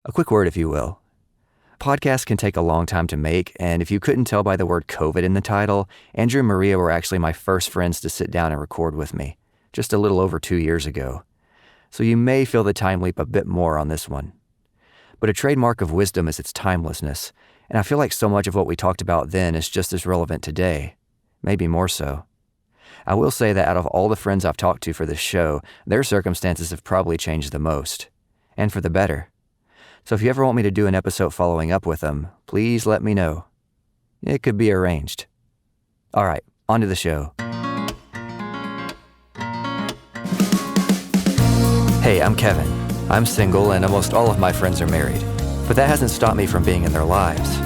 A quick word, if you will. Podcasts can take a long time to make, and if you couldn't tell by the word COVID in the title, Andrew and Maria were actually my first friends to sit down and record with me, just a little over 2 years ago. So you may feel the time leap a bit more on this one. But a trademark of wisdom is its timelessness, and I feel like so much of what we talked about then is just as relevant today, maybe more so. I will say that out of all the friends I've talked to for this show, their circumstances have probably changed the most, and for the better. So if you ever want me to do an episode following up with them, please let me know. It could be arranged. All right, on to the show. Hey, I'm Kevin. I'm single and almost all of my friends are married, but that hasn't stopped me from being in their lives.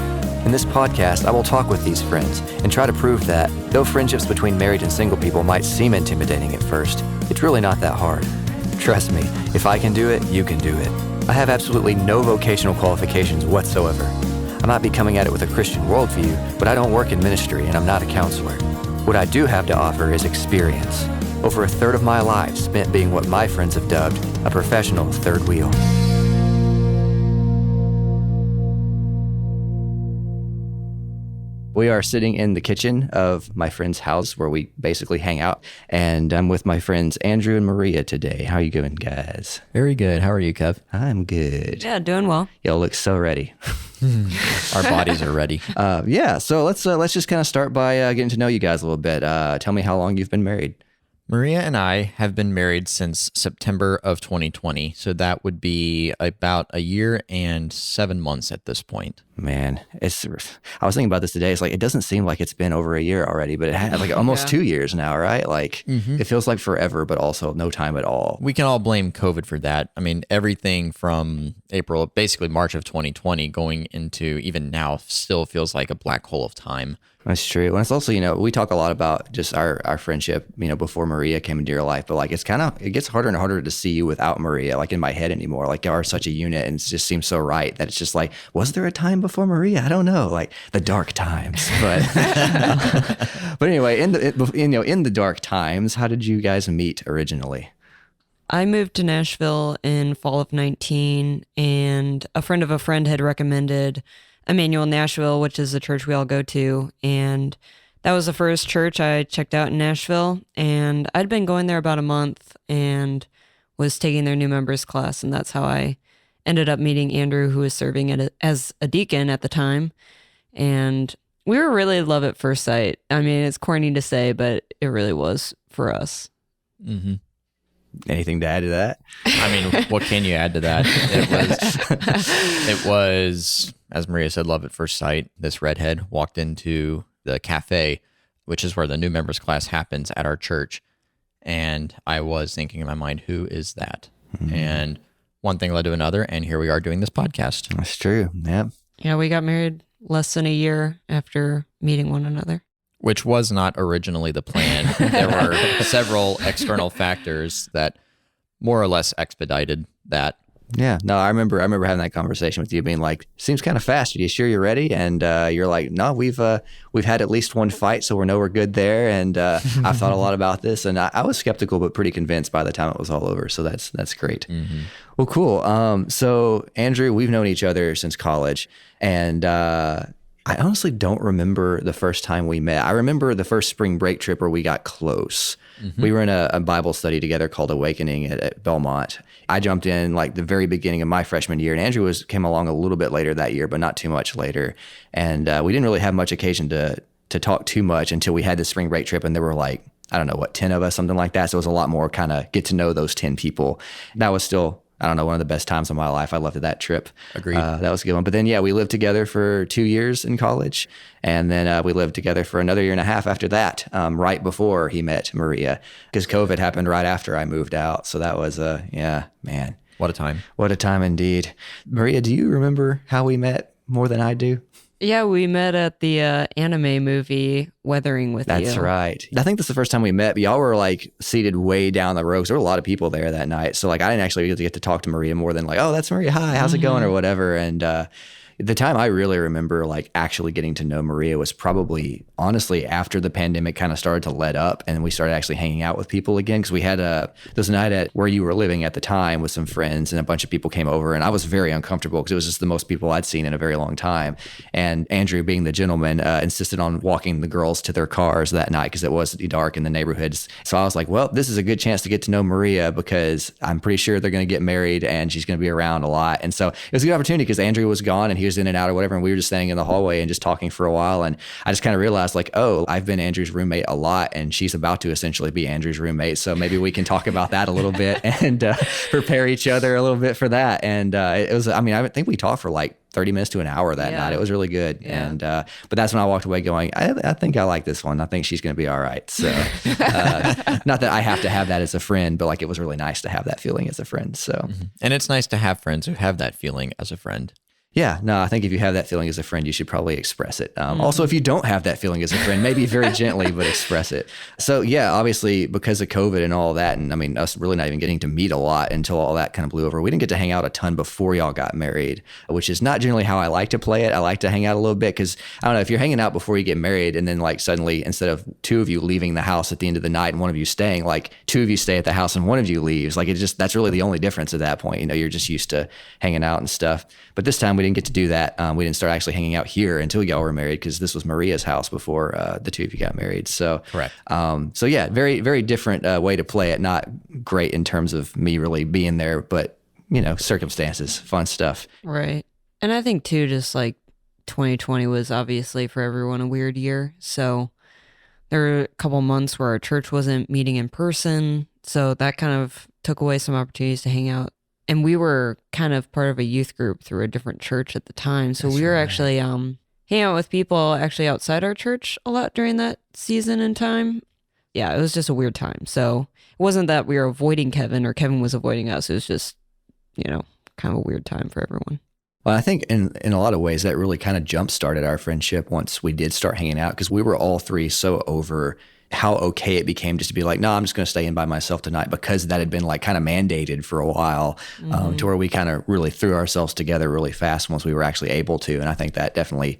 In this podcast, I will talk with these friends and try to prove that, though friendships between married and single people might seem intimidating at first, it's really not that hard. Trust me, if I can do it, you can do it. I have absolutely no vocational qualifications whatsoever. I might be coming at it with a Christian worldview, but I don't work in ministry and I'm not a counselor. What I do have to offer is experience. Over a third of my life spent being what my friends have dubbed a professional third wheel. We are sitting in the kitchen of my friend's house where we basically hang out, and I'm with my friends Andrew and Maria today. How are you doing, guys? Very good. How are you, Kev? I'm good. Yeah, doing well. Y'all look so ready. Our bodies are ready. So let's just kind of start by getting to know you guys a little bit. Tell me how long you've been married. Maria and I have been married since September of 2020, so that would be about a year and 7 months at this point. Man, I was thinking about this today. It's like, it doesn't seem like it's been over a year already, but it had like almost 2 years now, right? Like It feels like forever, but also no time at all. We can all blame COVID for that. I mean, everything from April, basically March of 2020 going into even now still feels like a black hole of time. That's true. And it's also, we talk a lot about just our friendship, before Maria came into your life, but like, it gets harder and harder to see you without Maria, like in my head anymore. Like, you are such a unit and it just seems so right that it's just like, was there a time before Maria? I don't know, like the dark times, but, but anyway, in the dark times, how did you guys meet originally? I moved to Nashville in fall of 19, and a friend of a friend had recommended Emmanuel Nashville, which is a church we all go to. And that was the first church I checked out in Nashville. And I'd been going there about a month and was taking their new members class. And that's how I ended up meeting Andrew, who was serving as a deacon at the time. And we were really love at first sight. I mean, it's corny to say, but it really was for us. Mm-hmm. Anything to add to that? I mean, what can you add to that? It was, as Maria said, love at first sight. This redhead walked into the cafe, which is where the new members class happens at our church. And I was thinking in my mind, who is that? Mm-hmm. And one thing led to another, and here we are doing this podcast. That's true. Yeah. Yeah, we got married less than a year after meeting one another. Which was not originally the plan. There were several external factors that more or less expedited that. Yeah, no, I remember having that conversation with you, being like, "Seems kind of fast. Are you sure you're ready?" And you're like, "No, we've had at least one fight, so we know we're good there." And I've thought a lot about this, and I was skeptical but pretty convinced by the time it was all over. So that's great. Mm-hmm. Well, cool. So Andrew, we've known each other since college, and I honestly don't remember the first time we met. I remember the first spring break trip where we got close. Mm-hmm. We were in a Bible study together called Awakening at Belmont. I jumped in like the very beginning of my freshman year, and Andrew came along a little bit later that year, but not too much later. And we didn't really have much occasion to talk too much until we had the spring break trip, and there were like, I don't know, 10 of us, something like that. So it was a lot more kind of get to know those 10 people. That was still, I don't know, one of the best times of my life. I loved that trip. Agreed. That was a good one. But then, we lived together for 2 years in college. And then we lived together for another year and a half after that, right before he met Maria, because COVID happened right after I moved out. So that was, man. What a time. What a time indeed. Maria, do you remember how we met more than I do? Yeah, we met at the anime movie Weathering with You. That's right. I think that's the first time we met, but y'all were like seated way down the road. There were a lot of people there that night. So like I didn't actually get to talk to Maria more than like, "Oh, that's Maria. Hi, how's it going?" or whatever. And the time I really remember like actually getting to know Maria was probably honestly, after the pandemic kind of started to let up and we started actually hanging out with people again, because we had this night at where you were living at the time with some friends, and a bunch of people came over, and I was very uncomfortable because it was just the most people I'd seen in a very long time. And Andrew, being the gentleman, insisted on walking the girls to their cars that night because it was dark in the neighborhoods. So I was like, well, this is a good chance to get to know Maria because I'm pretty sure they're going to get married and she's going to be around a lot. And so it was a good opportunity because Andrew was gone and he was in and out or whatever, and we were just standing in the hallway and just talking for a while. And I just kind of realized like, oh, I've been Andrew's roommate a lot and she's about to essentially be Andrew's roommate. So maybe we can talk about that a little bit and prepare each other a little bit for that. And it was, I mean, I think we talked for like 30 minutes to an hour that night. It was really good. Yeah. And, but that's when I walked away going, I think I like this one. I think she's going to be all right. So not that I have to have that as a friend, but like, it was really nice to have that feeling as a friend. So, and it's nice to have friends who have that feeling as a friend. Yeah, no, I think if you have that feeling as a friend, you should probably express it. Also, if you don't have that feeling as a friend, maybe very gently, but express it. So yeah, obviously because of COVID and all that, and I mean, us really not even getting to meet a lot until all that kind of blew over. We didn't get to hang out a ton before y'all got married, which is not generally how I like to play it. I like to hang out a little bit because I don't know, if you're hanging out before you get married and then like suddenly instead of two of you leaving the house at the end of the night and one of you staying, like two of you stay at the house and one of you leaves, like that's really the only difference at that point. You know, you're just used to hanging out and stuff. But this time we didn't get to do that. We didn't start actually hanging out here until y'all were married because this was Maria's house before the two of you got married. So correct. So yeah, very, very different way to play it. Not great in terms of me really being there, but you know, circumstances, fun stuff. Right. And I think too, just like 2020 was obviously for everyone a weird year. So there were a couple months where our church wasn't meeting in person. So that kind of took away some opportunities to hang out. And we were kind of part of a youth group through a different church at the time. So we were actually hanging out with people actually outside our church a lot during that season and time. Yeah, it was just a weird time. So it wasn't that we were avoiding Kevin or Kevin was avoiding us. It was just, you know, kind of a weird time for everyone. Well, I think in a lot of ways that really kind of jump-started our friendship once we did start hanging out because we were all three so over how okay it became just to be like, no, I'm just going to stay in by myself tonight because that had been like kind of mandated for a while to where we kind of really threw ourselves together really fast once we were actually able to. And I think that definitely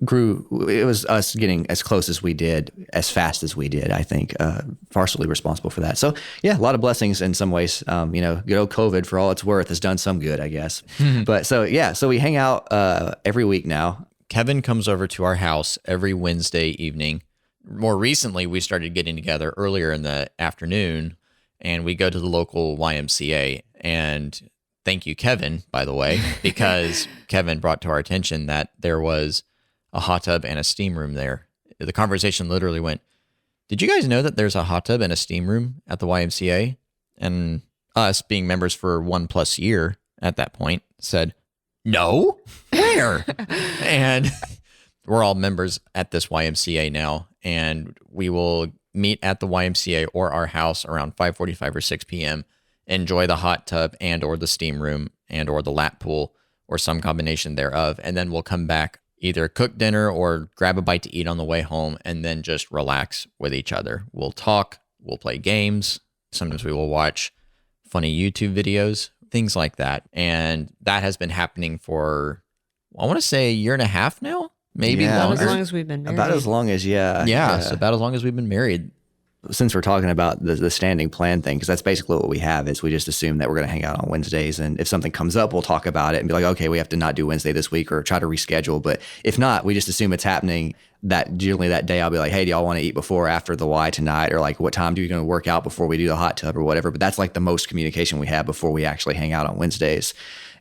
grew. It was us getting as close as we did, as fast as we did, I think, partially responsible for that. So yeah, a lot of blessings in some ways. You know, good old COVID for all it's worth has done some good, I guess. But so yeah, so we hang out every week now. Kevin comes over to our house every Wednesday evening. More recently, we started getting together earlier in the afternoon, and we go to the local YMCA. And thank you, Kevin, by the way, because Kevin brought to our attention that there was a hot tub and a steam room there. The conversation literally went, did you guys know that there's a hot tub and a steam room at the YMCA? And us, being members for 1+ year at that point, said, no, where? And we're all members at this YMCA now, and we will meet at the YMCA or our house around 5:45 or 6 p.m., enjoy the hot tub and or the steam room and or the lap pool or some combination thereof, and then we'll come back, either cook dinner or grab a bite to eat on the way home, and then just relax with each other. We'll talk, we'll play games, sometimes we will watch funny YouTube videos, things like that. And that has been happening for, I want to say, 1.5 years now. Maybe longer. As long as we've been married. About as long as, so about as long as we've been married. Since we're talking about the standing plan thing, because that's basically what we have, is we just assume that we're going to hang out on Wednesdays. And if something comes up, we'll talk about it and be like, okay, we have to not do Wednesday this week or try to reschedule. But if not, we just assume it's happening. That generally that day I'll be like, hey, do y'all want to eat before or after the Y tonight? Or like, what time do you going to work out before we do the hot tub or whatever? But that's like the most communication we have before we actually hang out on Wednesdays.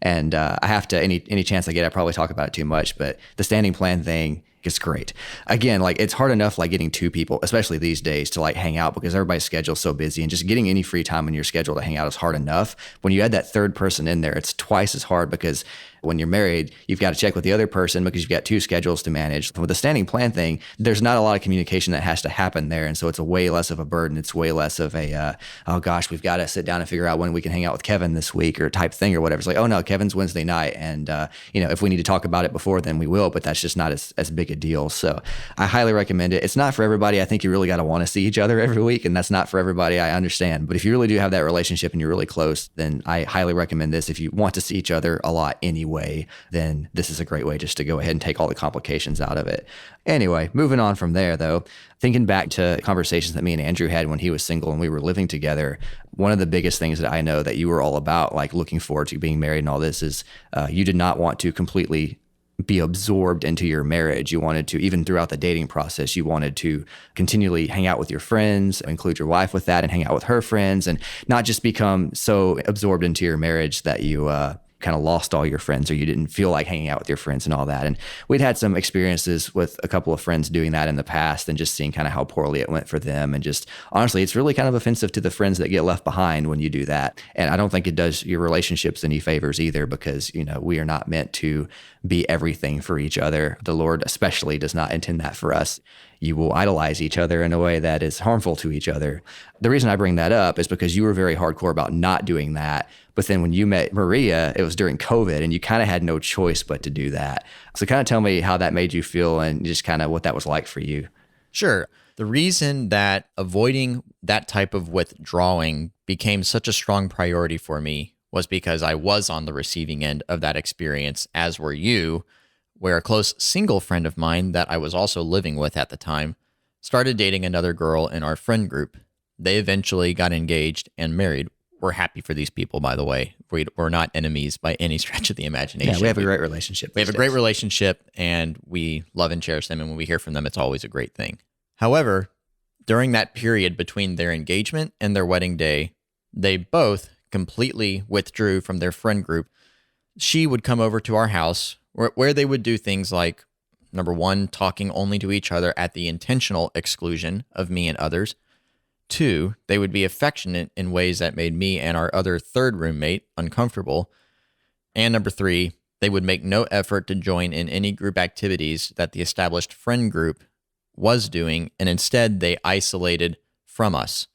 And I have to, any chance I get, I probably talk about it too much, but the standing plan thing, it's great. Again, like it's hard enough like getting two people, especially these days, to like hang out because everybody's schedule's so busy, and just getting any free time in your schedule to hang out is hard enough. When you add that third person in there, it's twice as hard because when you're married, you've got to check with the other person because you've got two schedules to manage. With the standing plan thing, there's not a lot of communication that has to happen there. And so it's a way less of a burden. It's way less of a, oh gosh, we've got to sit down and figure out when we can hang out with Kevin this week or type thing or whatever. It's like, oh no, Kevin's Wednesday night. And, if we need to talk about it before, then we will, but that's just not as big a a deal. So I highly recommend it. It's not for everybody. I think you really got to want to see each other every week, and that's not for everybody. I understand. But if you really do have that relationship and you're really close, then I highly recommend this. If you want to see each other a lot anyway, then this is a great way just to go ahead and take all the complications out of it. Anyway, moving on from there, though, thinking back to conversations that me and Andrew had when he was single and we were living together, one of the biggest things that I know that you were all about, like looking forward to being married and all this, is you did not want to completely be absorbed into your marriage. You wanted to, even throughout the dating process, you wanted to continually hang out with your friends, include your wife with that, and hang out with her friends, and not just become so absorbed into your marriage that you kind of lost all your friends, or you didn't feel like hanging out with your friends and all that. And we'd had some experiences with a couple of friends doing that in the past, and just seeing kind of how poorly it went for them. And just honestly, it's really kind of offensive to the friends that get left behind when you do that. And I don't think it does your relationships any favors either, because, you know, we are not meant to be everything for each other. The Lord especially does not intend that for us. You will idolize each other in a way that is harmful to each other. The reason I bring that up is because you were very hardcore about not doing that. But then when you met Maria, it was during COVID, and you kind of had no choice but to do that. So kind of tell me how that made you feel and just kind of what that was like for you. Sure. The reason that avoiding that type of withdrawing became such a strong priority for me was because I was on the receiving end of that experience, as were you, where a close single friend of mine that I was also living with at the time started dating another girl in our friend group. They eventually got engaged and married. We're happy for these people, by the way. We're not enemies by any stretch of the imagination. Yeah, we have a great relationship. We have a great relationship, and we love and cherish them. And when we hear from them, it's always a great thing. However, during that period between their engagement and their wedding day, they both completely withdrew from their friend group. She would come over to our house where they would do things like, number one, talking only to each other at the intentional exclusion of me and others. Two, they would be affectionate in ways that made me and our other third roommate uncomfortable. And number three, they would make no effort to join in any group activities that the established friend group was doing, and instead they isolated from us.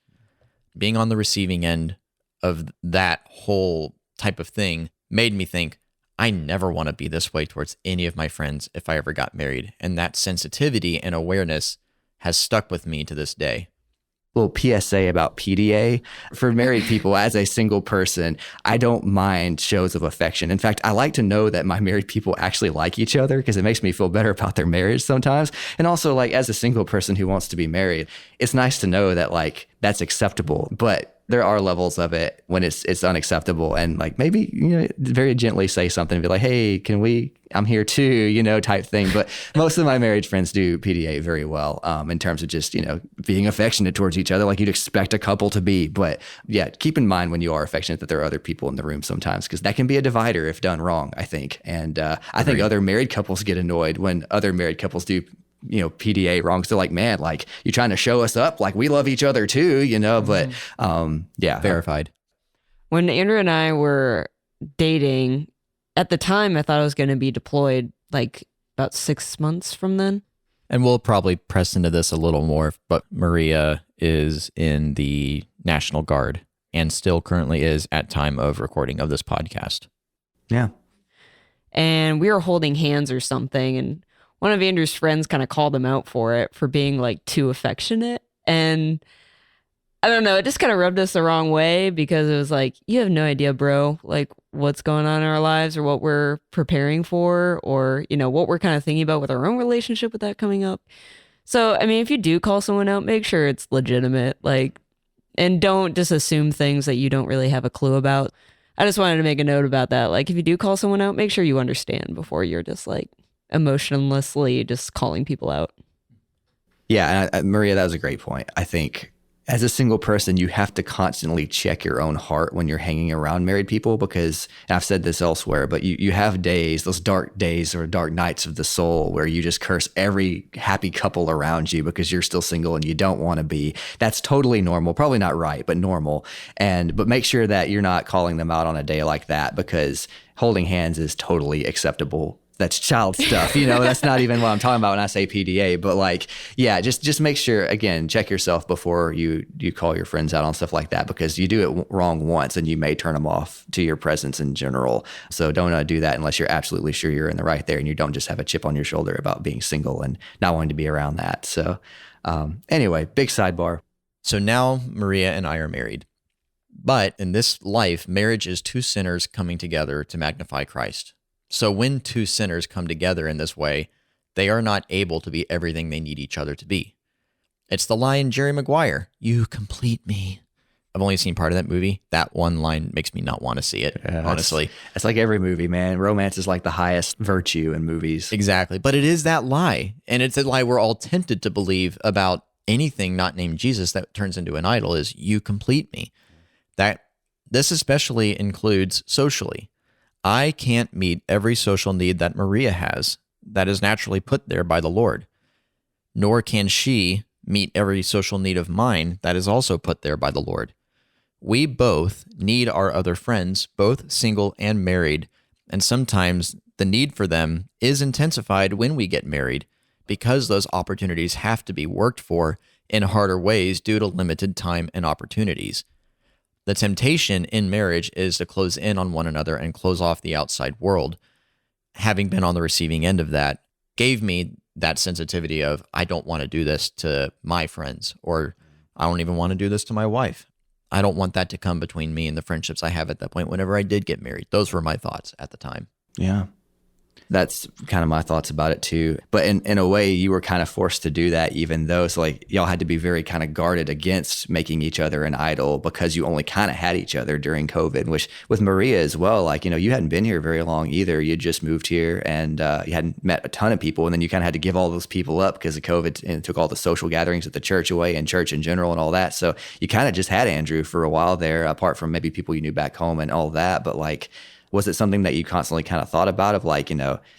Being on the receiving end of that whole type of thing made me think, I never want to be this way towards any of my friends if I ever got married. And that sensitivity and awareness has stuck with me to this day. Little PSA about PDA. For married people, as a single person, I don't mind shows of affection. In fact, I like to know that my married people actually like each other, because it makes me feel better about their marriage sometimes. And also, like, as a single person who wants to be married, it's nice to know that, like, that's acceptable. But there are levels of it when it's unacceptable, and like maybe, you know, very gently say something and be like, hey, I'm here too, you know, type thing. But most of my married friends do PDA very well, in terms of just, you know, being affectionate towards each other like you'd expect a couple to be. But yeah, keep in mind when you are affectionate that there are other people in the room sometimes, because that can be a divider if done wrong, I think. And I think other married couples get annoyed when other married couples do, you know, PDA wrong. So like, man, like, you're trying to show us up, like we love each other too, you know. But yeah, verified. When Andrew and I were dating, at the time I thought I was going to be deployed like about 6 months from then. And we'll probably press into this a little more, but Maria is in the National Guard and still currently is at time of recording of this podcast. Yeah. And we were holding hands or something, and one of Andrew's friends kind of called him out for it, for being like too affectionate. And I don't know, it just kind of rubbed us the wrong way, because it was like, you have no idea, bro, like what's going on in our lives, or what we're preparing for, or, you know, what we're kind of thinking about with our own relationship with that coming up. So, I mean, if you do call someone out, make sure it's legitimate, like, and don't just assume things that you don't really have a clue about. I just wanted to make a note about that. Like, if you do call someone out, make sure you understand before you're just like emotionlessly just calling people out. Yeah, and Maria, that was a great point. I think as a single person, you have to constantly check your own heart when you're hanging around married people, because, and I've said this elsewhere, but you have days, those dark days or dark nights of the soul, where you just curse every happy couple around you because you're still single and you don't want to be. That's totally normal. Probably not right, but normal. But make sure that you're not calling them out on a day like that, because holding hands is totally acceptable that's child stuff. That's not even what I'm talking about when I say PDA. But like, yeah, just make sure, again, check yourself before you call your friends out on stuff like that, because you do it wrong once and you may turn them off to your presence in general. So don't do that unless you're absolutely sure you're in the right there and you don't just have a chip on your shoulder about being single and not wanting to be around that. So anyway, big sidebar. So now Maria and I are married. But in this life, marriage is two sinners coming together to magnify Christ. So when two sinners come together in this way, they are not able to be everything they need each other to be. It's the line Jerry Maguire, "You complete me." I've only seen part of that movie. That one line makes me not want to see it, honestly. It's like every movie, man. Romance is like the highest virtue in movies. Exactly. But it is that lie. And it's a lie we're all tempted to believe about anything not named Jesus that turns into an idol is, "You complete me." This especially includes socially. I can't meet every social need that Maria has that is naturally put there by the Lord, nor can she meet every social need of mine that is also put there by the Lord. We both need our other friends, both single and married, and sometimes the need for them is intensified when we get married because those opportunities have to be worked for in harder ways due to limited time and opportunities. The temptation in marriage is to close in on one another and close off the outside world. Having been on the receiving end of that gave me that sensitivity of, I don't want to do this to my friends, or I don't even want to do this to my wife. I don't want that to come between me and the friendships I have at that point whenever I did get married. Those were my thoughts at the time. Yeah. That's kind of my thoughts about it too. But in a way, you were kind of forced to do that, even though, so like y'all had to be very kind of guarded against making each other an idol because you only kind of had each other during COVID, which with Maria as well, like, you hadn't been here very long either. You just moved here and you hadn't met a ton of people. And then you kind of had to give all those people up because of COVID, and it took all the social gatherings at the church away and church in general and all that. So you kind of just had Andrew for a while there, apart from maybe people you knew back home and all that. But like, was it something that you constantly kind of thought about of like,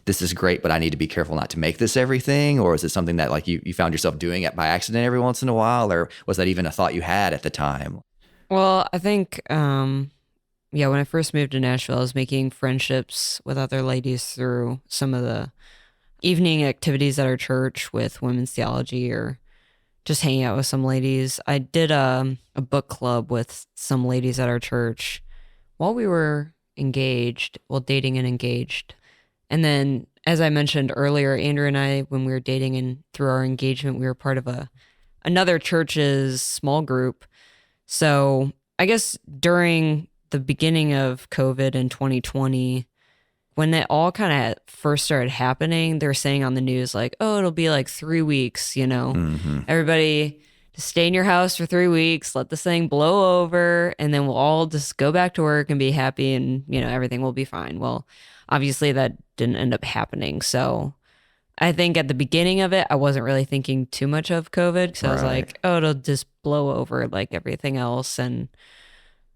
this is great, but I need to be careful not to make this everything? Or is it something that like you found yourself doing it by accident every once in a while? Or was that even a thought you had at the time? Well, I think, when I first moved to Nashville, I was making friendships with other ladies through some of the evening activities at our church with women's theology or just hanging out with some ladies. I did a book club with some ladies at our church while we were dating and engaged. And then, as I mentioned earlier, Andrew and I, when we were dating and through our engagement, we were part of another church's small group. So I guess during the beginning of COVID in 2020, when it all kind of first started happening, they were saying on the news like, oh, it'll be like 3 weeks, everybody to stay in your house for 3 weeks, let this thing blow over, and then we'll all just go back to work and be happy and, everything will be fine. Well, obviously that didn't end up happening. So I think at the beginning of it, I wasn't really thinking too much of COVID because I was like, oh, it'll just blow over like everything else. And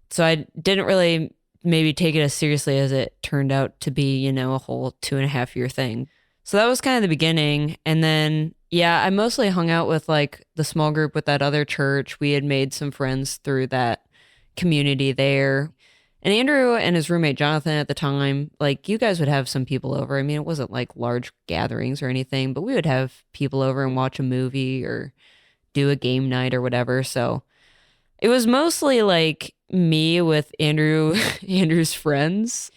so I didn't really maybe take it as seriously as it turned out to be, a whole 2.5 year thing. So that was kind of the beginning. And then, I mostly hung out with like the small group with that other church. We had made some friends through that community there. And Andrew and his roommate, Jonathan, at the time, like you guys would have some people over. I mean, it wasn't like large gatherings or anything, but we would have people over and watch a movie or do a game night or whatever. So it was mostly like me with Andrew's friends.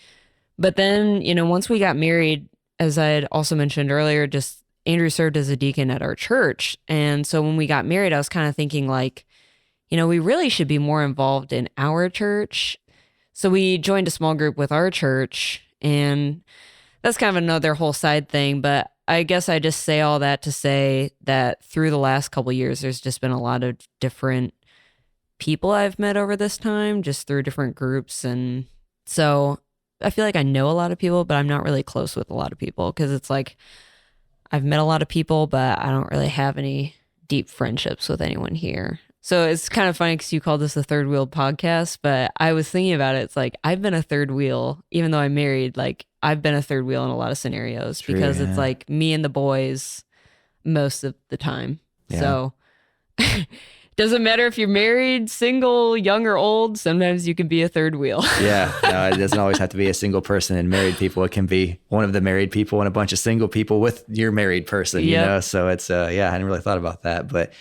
But then, once we got married, as I had also mentioned earlier, just Andrew served as a deacon at our church. And so when we got married, I was kind of thinking like, we really should be more involved in our church. So we joined a small group with our church, and that's kind of another whole side thing. But I guess I just say all that to say that through the last couple of years, there's just been a lot of different people I've met over this time, just through different groups. And so I feel like I know a lot of people, but I'm not really close with a lot of people because it's like I've met a lot of people, but I don't really have any deep friendships with anyone here. So it's kind of funny because you called this the Third Wheel podcast, but I was thinking about it. It's like I've been a third wheel, even though I'm married, like I've been a third wheel in a lot of scenarios because it's like me and the boys most of the time. Yeah. So Doesn't matter if you're married, single, young, or old. Sometimes you can be a third wheel. Yeah, no, it doesn't always have to be a single person and married people. It can be one of the married people and a bunch of single people with your married person, you Yep. know? So it's, I hadn't really thought about that, but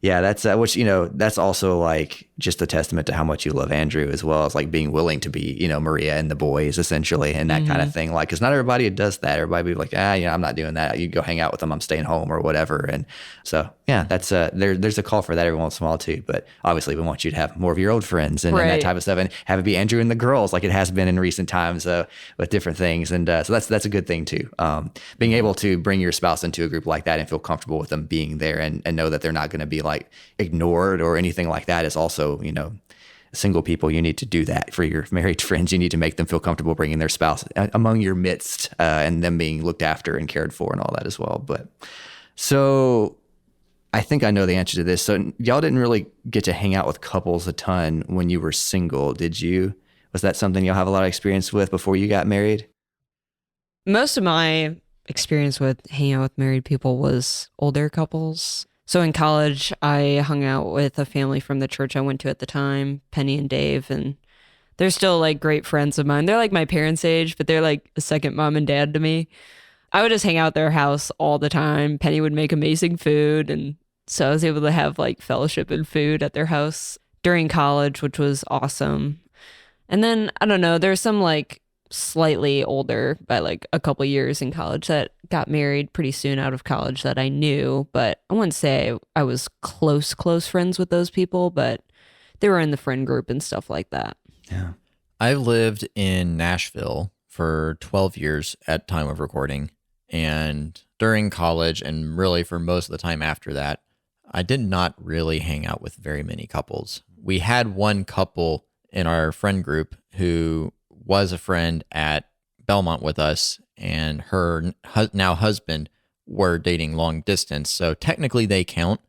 yeah, that's, which, that's also like just a testament to how much you love Andrew, as well as like being willing to be, Maria and the boys essentially, and that kind of thing. Like, cause not everybody does that. Everybody be like, I'm not doing that. You go hang out with them. I'm staying home or whatever. And so, yeah, that's, there's a call for that every once in a while too, but obviously we want you to have more of your old friends and that type of stuff, and have it be Andrew and the girls like it has been in recent times, with different things. And, so that's a good thing too. Being able to bring your spouse into a group like that and feel comfortable with them being there, and know that they're not going to be like ignored or anything like that is also, single people, you need to do that for your married friends. You need to make them feel comfortable bringing their spouse among your midst, and them being looked after and cared for and all that as well. But so I think I know the answer to this. So y'all didn't really get to hang out with couples a ton when you were single, did you? Was that something y'all have a lot of experience with before you got married? Most of my experience with hanging out with married people was older couples. So in college, I hung out with a family from the church I went to at the time, Penny and Dave, and they're still like great friends of mine. They're like my parents' age, but they're like a second mom and dad to me. I would just hang out at their house all the time. Penny would make amazing food, and so I was able to have like fellowship and food at their house during college, which was awesome. And then, I don't know, there's some like slightly older by like a couple years in college that got married pretty soon out of college that I knew, but I wouldn't say I was close friends with those people, but they were in the friend group and stuff like that. Yeah. I lived in Nashville for 12 years at time of recording, and during college and really for most of the time after that, I did not really hang out with very many couples. We had one couple in our friend group who was a friend at Belmont with us, and her now husband were dating long distance. So technically they count.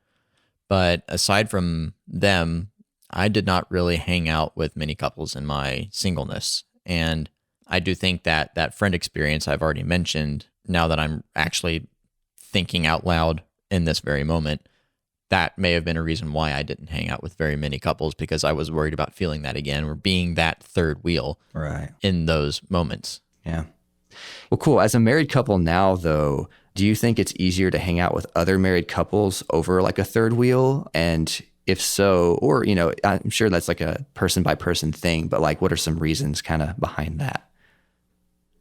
But aside from them, I did not really hang out with many couples in my singleness. And I do think that that friend experience I've already mentioned, now that I'm actually thinking out loud in this very moment, that may have been a reason why I didn't hang out with very many couples, because I was worried about feeling that again, or being that third wheel Right. in those moments. Yeah. Well, cool. As a married couple now, though, do you think it's easier to hang out with other married couples over like a third wheel? And if so, or, I'm sure that's like a person by person thing, but like, what are some reasons kind of behind that?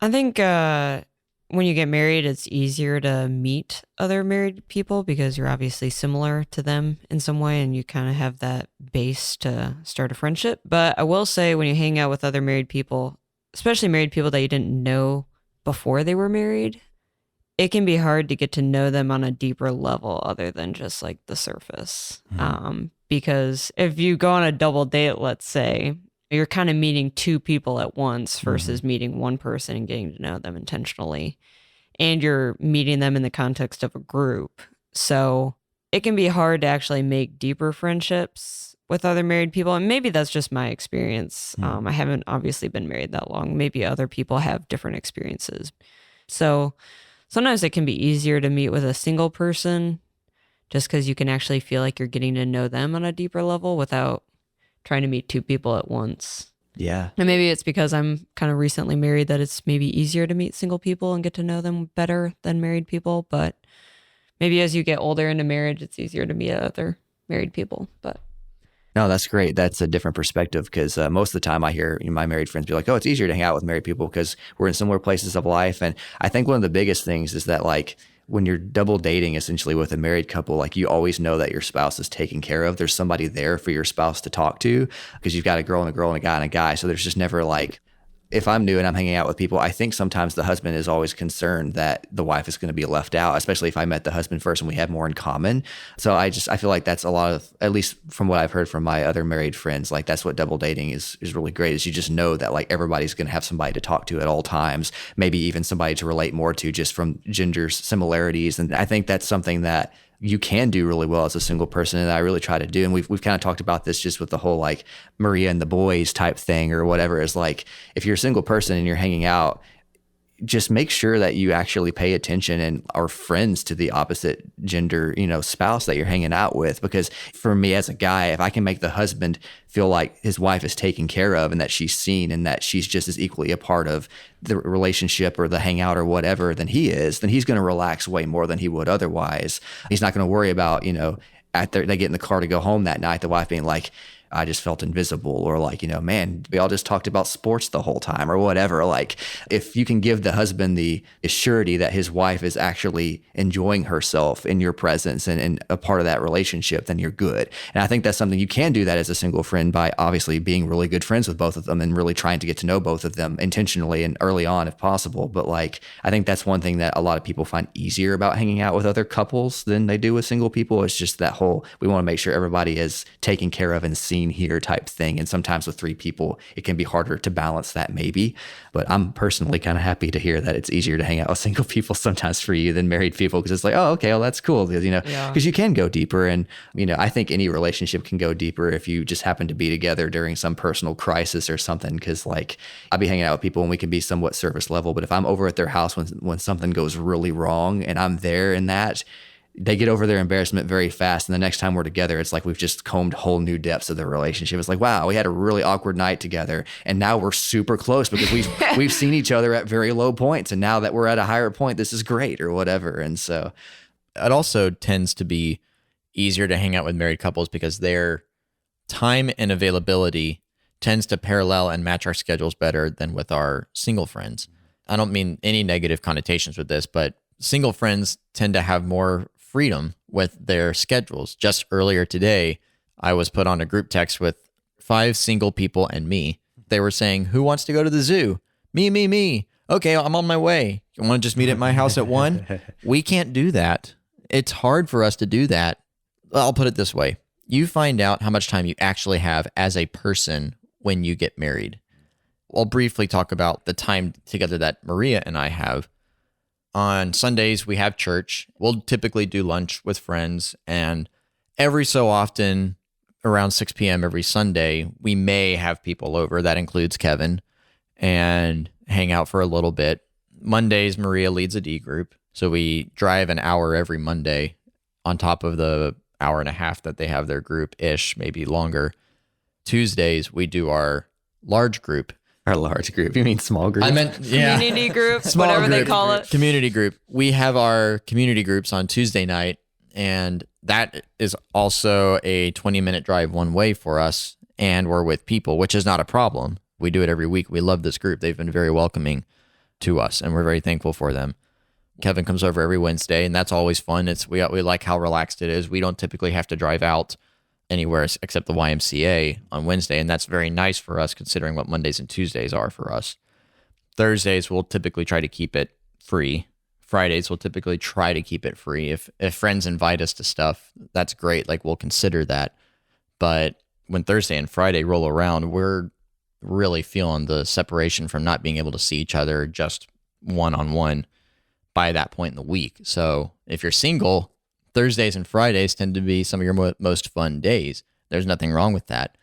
I think when you get married, it's easier to meet other married people because you're obviously similar to them in some way, and you kind of have that base to start a friendship. But I will say, when you hang out with other married people, especially married people that you didn't know before they were married, it can be hard to get to know them on a deeper level other than just like the surface. Because if you go on a double date, let's say, you're kind of meeting two people at once versus meeting one person and getting to know them intentionally. And you're meeting them in the context of a group. So it can be hard to actually make deeper friendships with other married people. And maybe that's just my experience. I haven't obviously been married that long. Maybe other people have different experiences. So sometimes it can be easier to meet with a single person just because you can actually feel like you're getting to know them on a deeper level without trying to meet two people at once. Yeah. And maybe it's because I'm kind of recently married that it's maybe easier to meet single people and get to know them better than married people. But maybe as you get older into marriage, it's easier to meet other married people. But No, that's great. That's a different perspective, because most of the time I hear my married friends be like, oh, it's easier to hang out with married people because we're in similar places of life. And I think one of the biggest things is that like when you're double dating essentially with a married couple, like you always know that your spouse is taken care of. There's somebody there for your spouse to talk to, because you've got a girl and a guy and a guy. So there's just never like, if I'm new and I'm hanging out with people, I think sometimes the husband is always concerned that the wife is going to be left out, especially if I met the husband first and we have more in common. So I feel like that's a lot of, at least from what I've heard from my other married friends, like that's what double dating is really great, is you just know that like everybody's going to have somebody to talk to at all times, maybe even somebody to relate more to just from gender similarities. And I think that's something that you can do really well as a single person, and I really try to do. And we've kind of talked about this just with the whole like Maria and the boys type thing or whatever, is like if you're a single person and you're hanging out, just make sure that you actually pay attention and are friends to the opposite gender, spouse that you're hanging out with. Because for me as a guy, if I can make the husband feel like his wife is taken care of and that she's seen and that she's just as equally a part of the relationship or the hangout or whatever than he is, then he's going to relax way more than he would otherwise. He's not going to worry about, they get in the car to go home that night, the wife being like, I just felt invisible, or like, man, we all just talked about sports the whole time or whatever. Like, if you can give the husband the surety that his wife is actually enjoying herself in your presence and a part of that relationship, then you're good. And I think that's something you can do that as a single friend by obviously being really good friends with both of them and really trying to get to know both of them intentionally and early on if possible. But like, I think that's one thing that a lot of people find easier about hanging out with other couples than they do with single people. It's just that whole, we want to make sure everybody is taken care of and seen here type thing. And sometimes with 3 people, it can be harder to balance that maybe. But I'm personally kind of happy to hear that it's easier to hang out with single people sometimes for you than married people, because it's like, oh, okay, well, that's cool. Because, because you can go deeper. And, I think any relationship can go deeper if you just happen to be together during some personal crisis or something. Because like, I'll be hanging out with people and we can be somewhat surface level. But if I'm over at their house when something goes really wrong and I'm there in that, they get over their embarrassment very fast. And the next time we're together, it's like we've just combed whole new depths of the relationship. It's like, wow, we had a really awkward night together. And now we're super close because we've seen each other at very low points. And now that we're at a higher point, this is great or whatever. And so it also tends to be easier to hang out with married couples because their time and availability tends to parallel and match our schedules better than with our single friends. I don't mean any negative connotations with this, but single friends tend to have more freedom with their schedules. Just earlier today, I was put on a group text with 5 single people and me. They were saying, who wants to go to the zoo? Me. Okay, I'm on my way. You want to just meet at my house at 1? We can't do that. It's hard for us to do that. I'll put it this way. You find out how much time you actually have as a person when you get married. I'll briefly talk about the time together that Maria and I have. On Sundays, we have church. We'll typically do lunch with friends. And every so often, around 6 p.m. every Sunday, we may have people over. That includes Kevin, and hang out for a little bit. Mondays, Maria leads a D group. So we drive an hour every Monday on top of the hour and a half that they have their group-ish, maybe longer. Tuesdays, we do our large group. Our large group. You mean small group? I meant, yeah. Community group, whatever they call it. Community group. We have our community groups on Tuesday night, and that is also a 20-minute drive one way for us, and we're with people, which is not a problem. We do it every week. We love this group. They've been very welcoming to us, and we're very thankful for them. Kevin comes over every Wednesday, and that's always fun. We like how relaxed it is. We don't typically have to drive out anywhere except the YMCA on Wednesday, and that's very nice for us considering what Mondays and Tuesdays are for us. Thursdays, we'll typically try to keep it free. Fridays, we'll typically try to keep it free. If friends invite us to stuff, that's great. Like, we'll consider that. But when Thursday and Friday roll around, we're really feeling the separation from not being able to see each other just one-on-one by that point in the week. So if you're single, Thursdays and Fridays tend to be some of your most fun days. There's nothing wrong with that.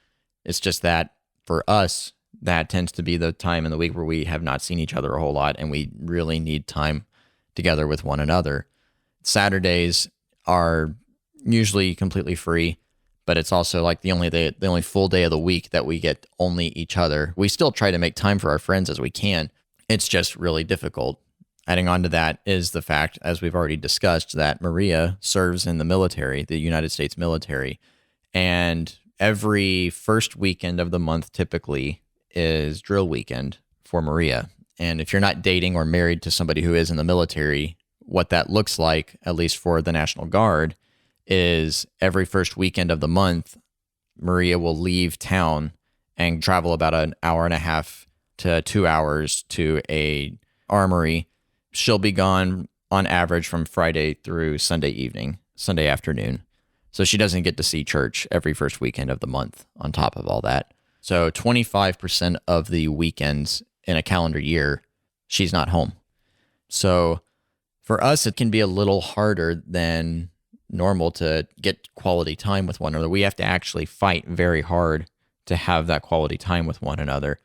It's just that for us, that tends to be the time in the week where we have not seen each other a whole lot, and we really need time together with one another. Saturdays are usually completely free, but it's also like the only full day of the week that we get only each other. We still try to make time for our friends as we can. It's just really difficult. Adding on to that is the fact, as we've already discussed, that Maria serves in the military, the United States military, and every first weekend of the month typically is drill weekend for Maria. And if you're not dating or married to somebody who is in the military, what that looks like, at least for the National Guard, is every first weekend of the month, Maria will leave town and travel about an hour and a half to 2 hours to a armory. She'll be gone on average from Friday through Sunday afternoon. So she doesn't get to see church every first weekend of the month on top of all that. So 25% of the weekends in a calendar year, she's not home. So for us, it can be a little harder than normal to get quality time with one another. We have to actually fight very hard to have that quality time with one another.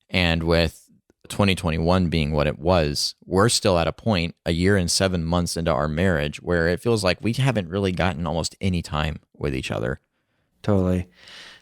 And with 2021 being what it was, we're still at a point a year and 7 months into our marriage where it feels like we haven't really gotten almost any time with each other. Totally.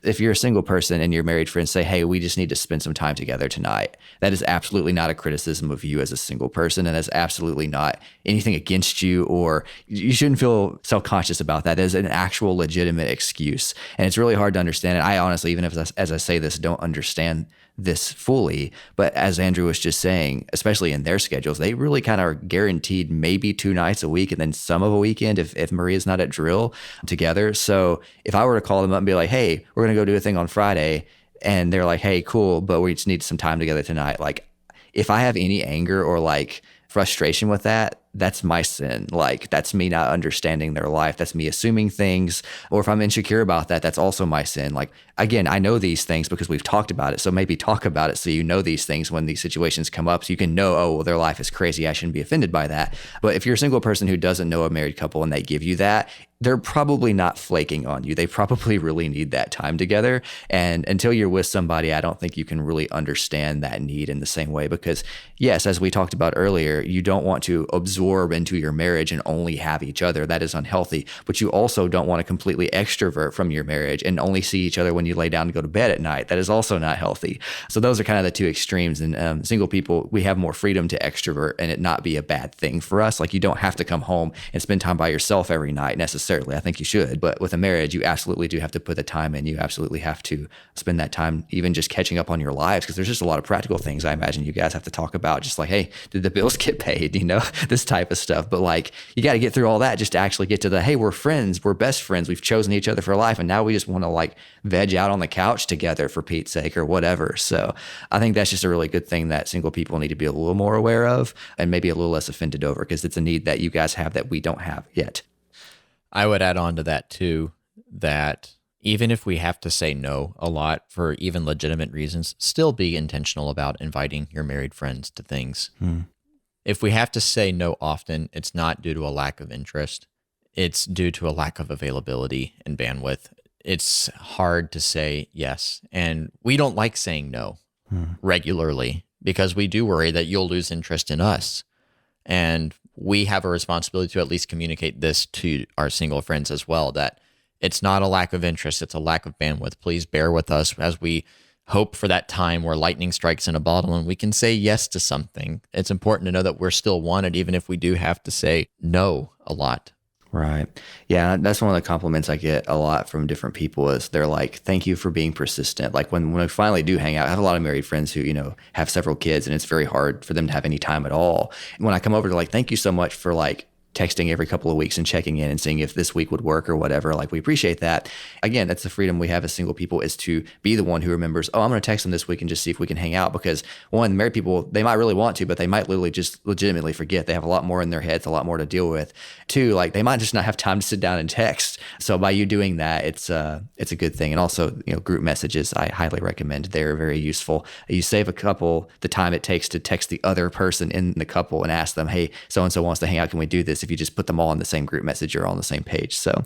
If you're a single person and your married friends say, hey, we just need to spend some time together tonight, that is absolutely not a criticism of you as a single person. And that's absolutely not anything against you, or you shouldn't feel self-conscious about that. That is an actual legitimate excuse. And it's really hard to understand. And I honestly, even if as I say this, don't understand this fully. But as Andrew was just saying, especially in their schedules, they really kind of are guaranteed maybe 2 nights a week and then some of a weekend if Maria's not at drill together. So if I were to call them up and be like, hey, we're going to go do a thing on Friday, and they're like, hey, cool, but we just need some time together tonight. Like, if I have any anger or like frustration with that, that's my sin. Like, that's me not understanding their life. That's me assuming things. Or if I'm insecure about that, that's also my sin. Like, again, I know these things because we've talked about it. So maybe talk about it so you know these things when these situations come up, so you can know, oh, well, their life is crazy, I shouldn't be offended by that. But if you're a single person who doesn't know a married couple and they give you that, they're probably not flaking on you. They probably really need that time together. And until you're with somebody, I don't think you can really understand that need in the same way. Because yes, as we talked about earlier, you don't want to absorb into your marriage and only have each other. That is unhealthy. But you also don't want to completely extrovert from your marriage and only see each other when you lay down to go to bed at night. That is also not healthy. So those are kind of the two extremes. And single people, we have more freedom to extrovert and it not be a bad thing for us. Like, you don't have to come home and spend time by yourself every night necessarily. I think you should. But with a marriage, you absolutely do have to put the time in. You absolutely have to spend that time even just catching up on your lives, because there's just a lot of practical things I imagine you guys have to talk about, just like, hey, did the bills get paid? You know, this type of stuff. But like, you got to get through all that just to actually get to the, hey, we're friends, we're best friends, we've chosen each other for life, and now we just want to like veg out on the couch together for Pete's sake or whatever. So I think that's just a really good thing that single people need to be a little more aware of and maybe a little less offended over, because it's a need that you guys have that we don't have yet. I would add on to that too, that even if we have to say no a lot for even legitimate reasons, still be intentional about inviting your married friends to things. If we have to say no often, it's not due to a lack of interest. It's due to a lack of availability and bandwidth. It's hard to say yes. And we don't like saying no regularly because we do worry that you'll lose interest in us. And we have a responsibility to at least communicate this to our single friends as well, that it's not a lack of interest, it's a lack of bandwidth. Please bear with us as we hope for that time where lightning strikes in a bottle and we can say yes to something. It's important to know that we're still wanted, even if we do have to say no a lot. Right. Yeah, that's one of the compliments I get a lot from different people is they're like, thank you for being persistent. Like when we finally do hang out, I have a lot of married friends who, you know, have several kids and it's very hard for them to have any time at all. And when I come over to like, thank you so much for like texting every couple of weeks and checking in and seeing if this week would work or whatever. Like, we appreciate that. Again, that's the freedom we have as single people, is to be the one who remembers, oh, I'm going to text them this week and just see if we can hang out. Because one, married people, they might really want to, but they might literally just legitimately forget. They have a lot more in their heads, a lot more to deal with. Two, like they might just not have time to sit down and text. So by you doing that, it's a good thing. And also, you know, group messages, I highly recommend. They're very useful. You save a couple the time it takes to text the other person in the couple and ask them, hey, so-and-so wants to hang out. Can we do this? If you just put them all in the same group message, you're all on the same page. So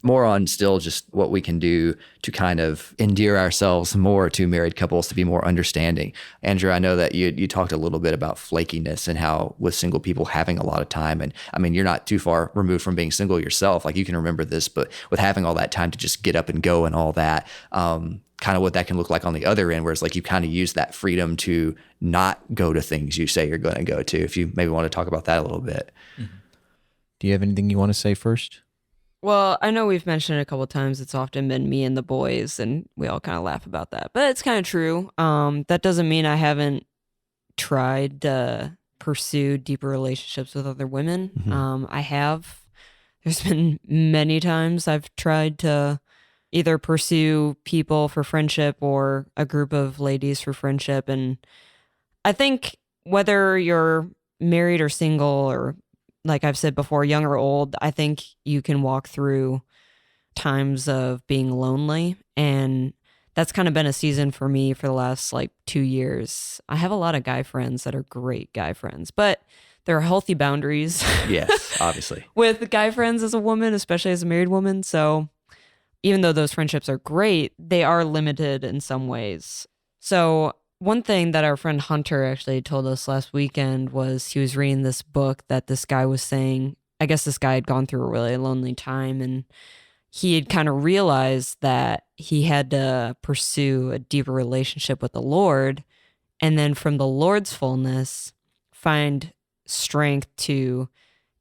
more on still just what we can do to kind of endear ourselves more to married couples, to be more understanding. Andrew, I know that you talked a little bit about flakiness and how with single people having a lot of time. And I mean, you're not too far removed from being single yourself. Like, you can remember this, but with having all that time to just get up and go and all that, kind of what that can look like on the other end, where it's like you kind of use that freedom to not go to things you say you're going to go to. If you maybe want to talk about that a little bit. Do you have anything you want to say first? Well, I know we've mentioned it a couple of times. It's often been me and the boys, and we all kind of laugh about that. But it's kind of true. That doesn't mean I haven't tried to pursue deeper relationships with other women. Mm-hmm. I have. There's been many times I've tried to either pursue people for friendship or a group of ladies for friendship. And I think whether you're married or single, or like I've said before, young or old, I think you can walk through times of being lonely. And that's kind of been a season for me for the last like 2 years. I have a lot of guy friends that are great guy friends, but there are healthy boundaries. Yes, obviously. With guy friends as a woman, especially as a married woman. So even though those friendships are great, they are limited in some ways. So One thing that our friend Hunter actually told us last weekend was he was reading this book that this guy was saying, I guess this guy had gone through a really lonely time, and he had kind of realized that he had to pursue a deeper relationship with the Lord, and then from the Lord's fullness, find strength to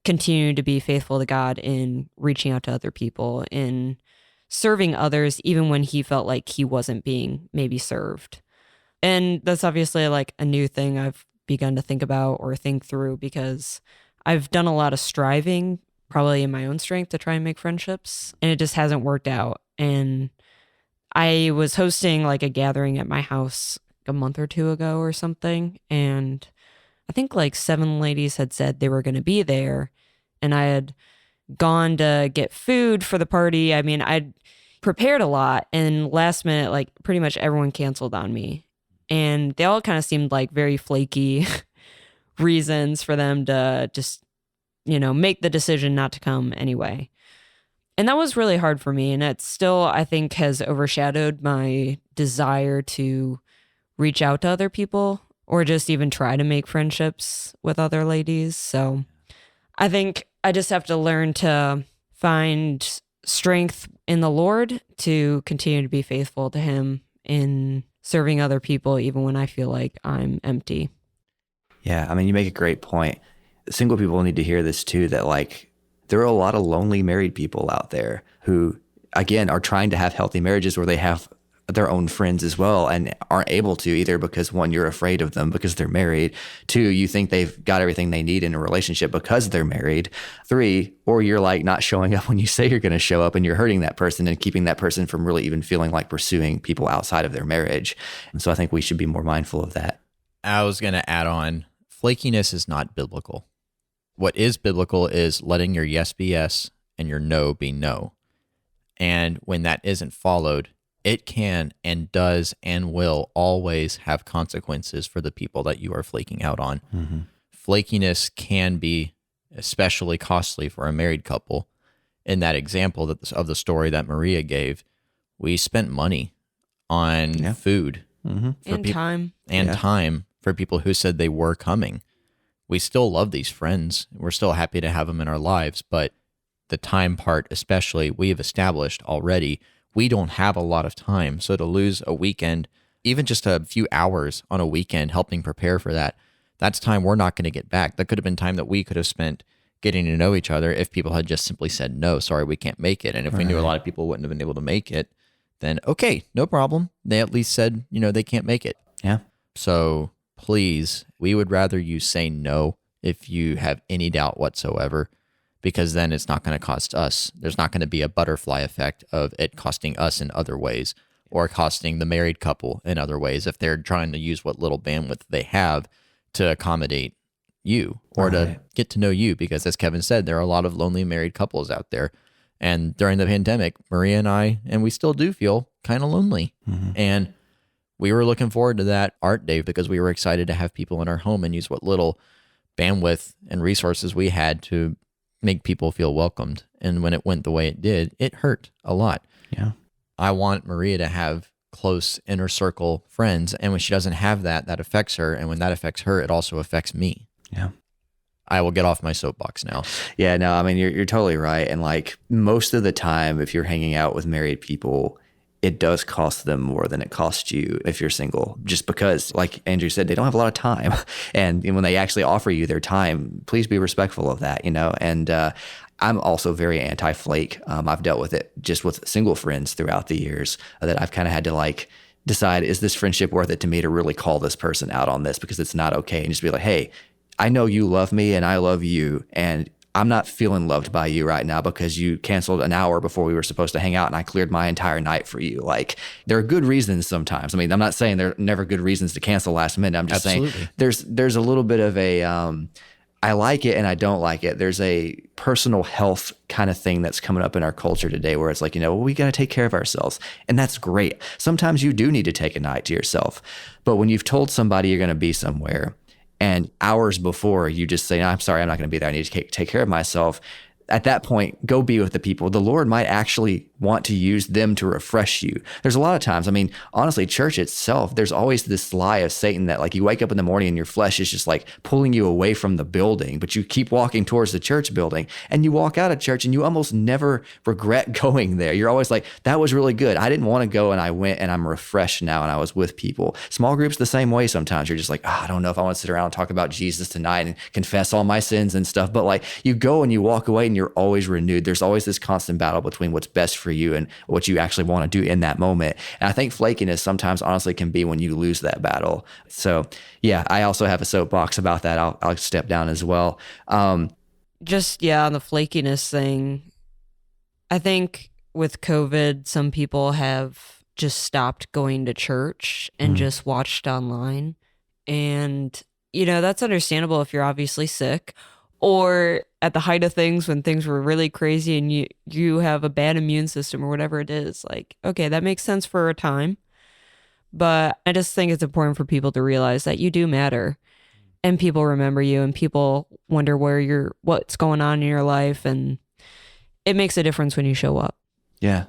continue to be faithful to God in reaching out to other people, in serving others, even when he felt like he wasn't being maybe served. And that's obviously like a new thing I've begun to think about or think through, because I've done a lot of striving, probably in my own strength, to try and make friendships, and it just hasn't worked out. And I was hosting like a gathering at my house a month or two ago or something, and I think like 7 ladies had said they were going to be there, and I had gone to get food for the party. I mean, I'd prepared a lot, and last minute, like pretty much everyone canceled on me. And they all kind of seemed like very flaky reasons for them to just, make the decision not to come anyway. And that was really hard for me. And it still, I think, has overshadowed my desire to reach out to other people or just even try to make friendships with other ladies. So I think I just have to learn to find strength in the Lord to continue to be faithful to Him in serving other people, even when I feel like I'm empty. Yeah, I mean, you make a great point. Single people need to hear this too, that like there are a lot of lonely married people out there who, again, are trying to have healthy marriages where they have their own friends as well and aren't able to, either because 1, you're afraid of them because they're married. 2, you think they've got everything they need in a relationship because they're married. 3, or you're like not showing up when you say you're going to show up, and you're hurting that person and keeping that person from really even feeling like pursuing people outside of their marriage. And so I think we should be more mindful of that. I was going to add on, flakiness is not biblical. What is biblical is letting your yes be yes and your no be no. And when that isn't followed, it can and does and will always have consequences for the people that you are flaking out on. Mm-hmm. Flakiness can be especially costly for a married couple. In that example of the story that Maria gave, we spent money on food and time. And time for people who said they were coming. We still love these friends. We're still happy to have them in our lives, but the time part especially, we have established already, we don't have a lot of time. So to lose a weekend, even just a few hours on a weekend helping prepare for that, that's time we're not going to get back. That could have been time that we could have spent getting to know each other if people had just simply said, no, sorry, we can't make it. And if we knew a lot of people wouldn't have been able to make it, then okay, no problem. They at least said, they can't make it. Yeah. So please, we would rather you say no if you have any doubt whatsoever, because then it's not going to cost us. There's not going to be a butterfly effect of it costing us in other ways or costing the married couple in other ways if they're trying to use what little bandwidth they have to accommodate you or to get to know you. Because as Kevin said, there are a lot of lonely married couples out there. And during the pandemic, Maria and I, and we still do feel kind of lonely. Mm-hmm. And we were looking forward to that art day because we were excited to have people in our home and use what little bandwidth and resources we had to make people feel welcomed. And when it went the way it did, it hurt a lot. Yeah. I want Maria to have close inner circle friends. And when she doesn't have that, that affects her. And when that affects her, it also affects me. Yeah. I will get off my soapbox now. Yeah, no, I mean, you're totally right. And like most of the time, if you're hanging out with married people, it does cost them more than it costs you if you're single, just because, like Andrew said, they don't have a lot of time. And when they actually offer you their time, please be respectful of that, And I'm also very anti-flake. I've dealt with it just with single friends throughout the years that I've kind of had to like decide, is this friendship worth it to me to really call this person out on this because it's not okay? And just be like, hey, I know you love me and I love you, and I'm not feeling loved by you right now because you canceled an hour before we were supposed to hang out and I cleared my entire night for you. Like, there are good reasons sometimes. I mean, I'm not saying there are never good reasons to cancel last minute. I'm just saying there's a little bit of a, I like it and I don't like it. There's a personal health kind of thing that's coming up in our culture today where it's like, we got to take care of ourselves. And that's great. Sometimes you do need to take a night to yourself. But when you've told somebody you're going to be somewhere, and hours before you just say, I'm sorry, I'm not going to be there. I need to take care of myself. At that point, go be with the people. The Lord might actually want to use them to refresh you. There's a lot of times, I mean, honestly, church itself, there's always this lie of Satan that like you wake up in the morning and your flesh is just like pulling you away from the building, but you keep walking towards the church building and you walk out of church and you almost never regret going there. You're always like, that was really good. I didn't want to go and I went and I'm refreshed now and I was with people. Small groups the same way sometimes. You're just like, I don't know if I want to sit around and talk about Jesus tonight and confess all my sins and stuff. But like you go and you walk away and you're always renewed. There's always this constant battle between what's best for you and what you actually want to do in that moment. And I think flakiness sometimes honestly can be when you lose that battle. So yeah, I also have a soapbox about that. I'll step down as well. On the flakiness thing, I think with COVID, some people have just stopped going to church and just watched online. And, that's understandable if you're obviously sick or at the height of things when things were really crazy and you have a bad immune system or whatever it is. Like, okay, that makes sense for a time. But I just think it's important for people to realize that you do matter and people remember you and people wonder what's going on in your life. And it makes a difference when you show up. Yeah.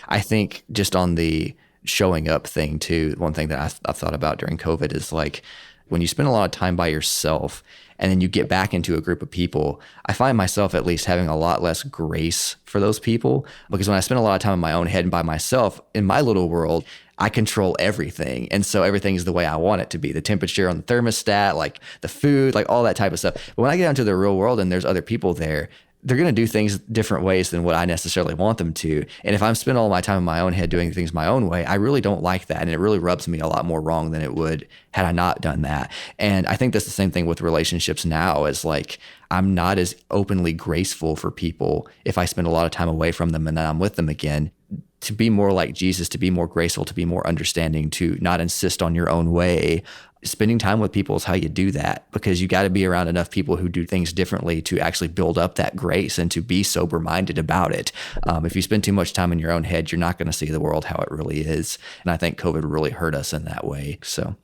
I think just on the showing up thing too, one thing that I've thought about during COVID is like when you spend a lot of time by yourself and then you get back into a group of people, I find myself at least having a lot less grace for those people because when I spend a lot of time in my own head and by myself in my little world, I control everything. And so everything is the way I want it to be. The temperature on the thermostat, like the food, like all that type of stuff. But when I get out into the real world and there's other people there, they're going to do things different ways than what I necessarily want them to. And if I'm spending all my time in my own head doing things my own way, I really don't like that. And it really rubs me a lot more wrong than it would had I not done that. And I think that's the same thing with relationships now is like, I'm not as openly graceful for people if I spend a lot of time away from them and then I'm with them again. To be more like Jesus, to be more graceful, to be more understanding, to not insist on your own way. Spending time with people is how you do that because you got to be around enough people who do things differently to actually build up that grace and to be sober-minded about it. If you spend too much time in your own head, you're not going to see the world how it really is. And I think COVID really hurt us in that way. So